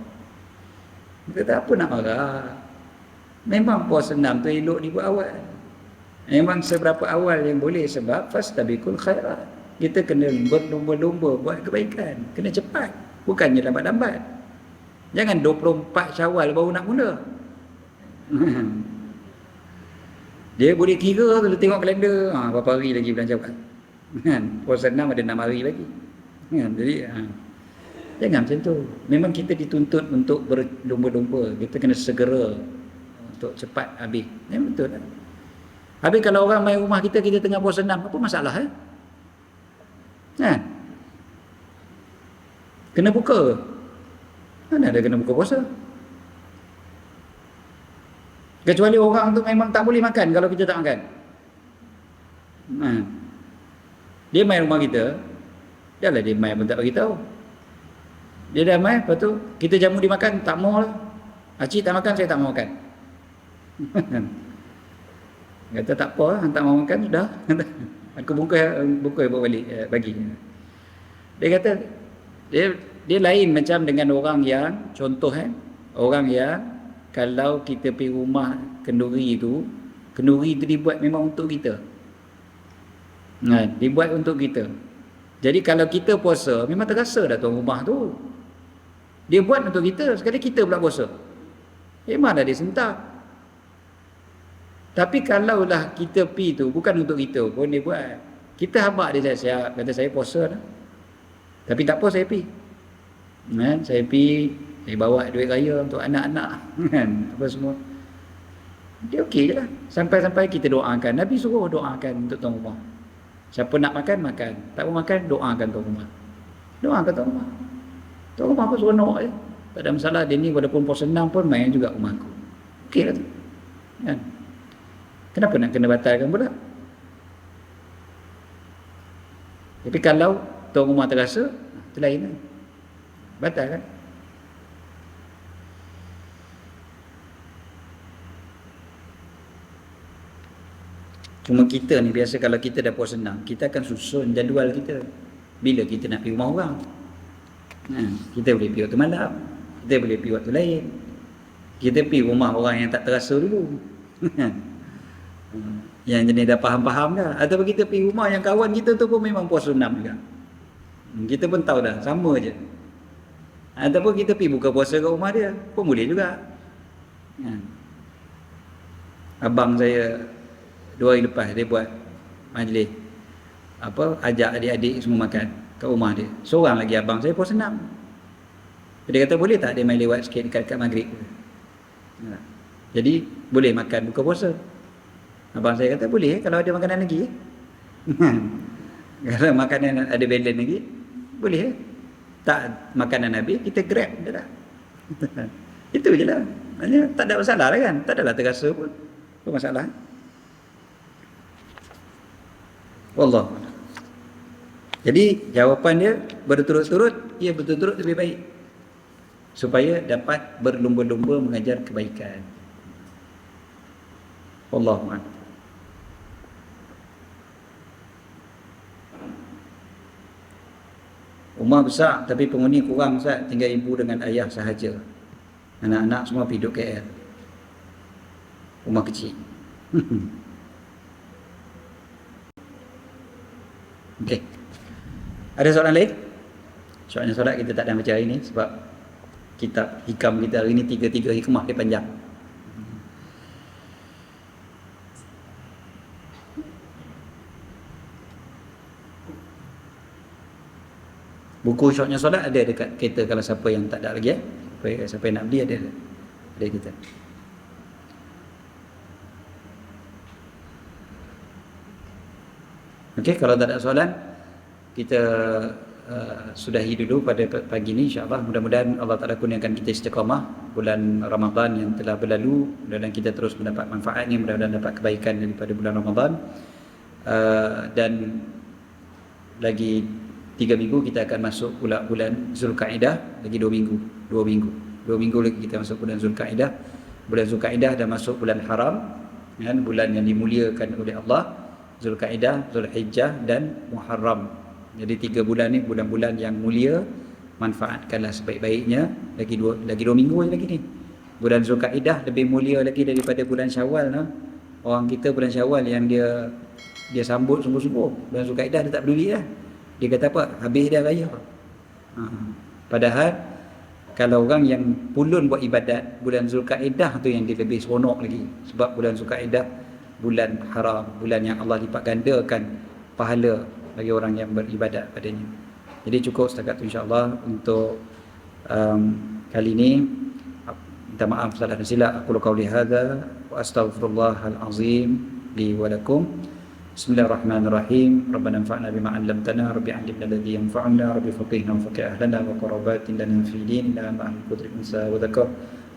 Dia kata apa nak marah? Memang puasa 6 tu elok dibuat awal. Memang seberapa awal yang boleh sebab fastabiqul khairat. Kita kena berlumba-lumba buat kebaikan. Kena cepat. Bukannya lambat-lambat. Jangan 24 Syawal baru nak mula. Dia boleh kira tu, tengok kalender. Berapa hari lagi bulan Syawal. Puasa 6 ada 6 hari lagi. Jadi jangan macam tu. Memang kita dituntut untuk berlumba-lumba. Kita kena segera untuk cepat habis. Memang betul lah. Habis kalau orang main rumah kita tengah puasa 6, apa masalah kena buka. Mana ada kena buka puasa? Kecuali orang tu memang tak boleh makan kalau kita tak makan. Dia main rumah kita, dah lah dia main pun tak beritahu. Dia dah main, lepas tu kita jamu dia makan, tak mau lah. Acik tak makan, saya tak mau makan. Kata tak apa, hang tak mau makan sudah. Aku bungkus bawa balik bagi. Dia kata dia lain macam dengan orang yang contoh orang yang kalau kita pergi rumah kenduri tu dibuat memang untuk kita. Dibuat untuk kita. Jadi kalau kita puasa memang terasa dah tuan rumah tu. Dia buat untuk kita, sekali kita pula puasa. Memang dah dia sentak. Tapi kalaulah kita pi tu bukan untuk kita pun dia buat. Kita habaq dia siap, kata saya puasa dah. Tapi tak apa saya pi. Saya pi, saya bawa duit raya untuk anak-anak apa semua. Dia okey je lah. Sampai-sampai kita doakan. Nabi suruh doakan untuk tuan rumah. Siapa nak makan, makan. Tak mau makan, doakan tuan rumah. Doakan tuan rumah. Tuan rumah aku seronok je. Tak ada masalah. Dia ni walaupun puasa 6 pun main juga rumah aku. Okey lah tu. Kenapa nak kena batalkan pula? Tapi kalau tuan rumah terasa, itu lain lah. Batal kan? Cuma kita ni biasa kalau kita dah puasa 6, kita akan susun jadual kita. Bila kita nak pergi rumah orang. Kita boleh pergi waktu malam. Kita boleh pergi waktu lain. Kita pergi rumah orang yang tak terasa dulu. Yang jenis dah faham-faham dah. Ataupun kita pergi rumah yang kawan kita tu pun memang puasa 6 juga. Kita pun tahu dah, sama je. Ataupun kita pergi buka puasa kat rumah dia, pun boleh juga. Abang saya 2 hari lepas dia buat majlis ajak adik-adik semua makan kat rumah dia. Seorang lagi abang saya puasa 6. Dia kata boleh tak dia main lewat sikit dekat maghrib. Jadi boleh makan buka puasa. Abang saya kata boleh kalau ada makanan lagi. Kalau makanan ada balance lagi boleh. Tak makanan habis kita grab je lah. Itu je lah. Maksudnya tak ada masalah lah kan. Tak adalah terasa pun. Apa masalah? Wallah. Jadi jawapan dia berturut-turut, ia berturut-turut lebih baik. Supaya dapat berlumba-lumba mengajar kebaikan. Wallahu a'lam. Rumah besar tapi penghuni kurang Ustaz, tinggal ibu dengan ayah sahaja. Anak-anak semua pergi duduk KL. Rumah kecil. Okey. Ada soalan lain? Soalnya solat kita tak ada baca hari ni sebab kitab hikam kita hari ni 3 hikmah dia panjang. Buku syoknya solat ada dekat kereta kalau siapa yang tak ada lagi siapa yang nak beli ada kita. Okey, kalau tak ada soalan kita sudahi dulu pada pagi ni insya-Allah. Mudah-mudahan Allah Taala kurniakan kita istiqamah bulan Ramadan yang telah berlalu, mudah-mudahan kita terus mendapat manfaatnya, mudah-mudahan dapat kebaikan daripada bulan Ramadan. Dan lagi 3 minggu kita akan masuk pula bulan Zulkaidah, lagi 2 minggu. 2 minggu lagi kita masuk bulan Zulkaidah. Bulan Zulkaidah dah masuk bulan haram, kan, bulan yang dimuliakan oleh Allah. Zulkaidah, Zulhijjah dan Muharram. Jadi 3 bulan ni bulan-bulan yang mulia, manfaatkanlah sebaik-baiknya. Lagi 2 minggu je lagi ni. Bulan Zulkaidah lebih mulia lagi daripada bulan Syawal nah. Orang kita bulan Syawal yang dia sambut sungguh-sungguh. Bulan Zulkaidah dia tak peduli dah. Dia kata apa? Habis dah raya. Padahal kalau orang yang pulun buat ibadat, bulan Zulkaidah tu yang dia lebih seronok lagi. Sebab bulan Zulkaidah bulan haram, bulan yang Allah lipat gandakan pahala bagi orang yang beribadat padanya. Jadi cukup setakat tu insya-Allah untuk kali ini. Minta maaf salah dan silap. Aku qauli hadza wa astaghfirullahal azim li wa lakum. Bismillahirrahmanirrahim. Rabbana anfa'na bima 'allamtana, rabbi 'allimna alladhi yanfa'una, rabbi faqihna wa faqih ahlana wa qarabatin lana fi dinina ma'al qudri unsa wa dhakar.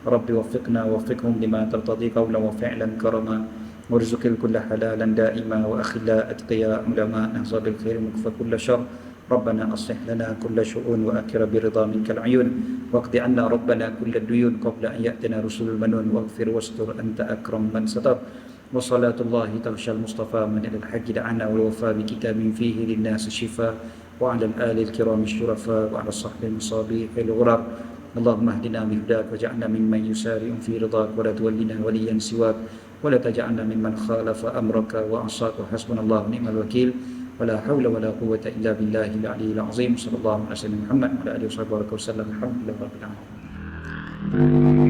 Rabbi waffiqna wa waffiqhum lima tartadi qawlan wa fi'lan karama. وارزق الكل حلالا دائما واخلا اتقياء علماء نهض بالخير مكفى كل شر ربنا اصلح لنا كل شؤون واكر برضا منك العيون واقض عنا ربنا كل الديون قبل ان ياتنا رسول المنون واغفر واستر انت اكرم من ستر وصلاة الله تغشى المصطفى من الى الحق دعانا والوفاء بكتاب فيه للناس الشفاء وعلى الآل الكرام الشرفاء وعلى الصحب المصابيح الغرر اللهم اهدنا بهداك واجعلنا ممن يسارع في رضاك ولا تولنا وليا سواك ولا تجعلنا ممن خالف أمرك وعصاك وحسبنا الله ونعم الوكيل ولا حول ولا قوة إلا بالله العلي العظيم صلى الله عليه وسلم محمد وعلى آله وصحبه وسلم الحمد لله رب العالمين.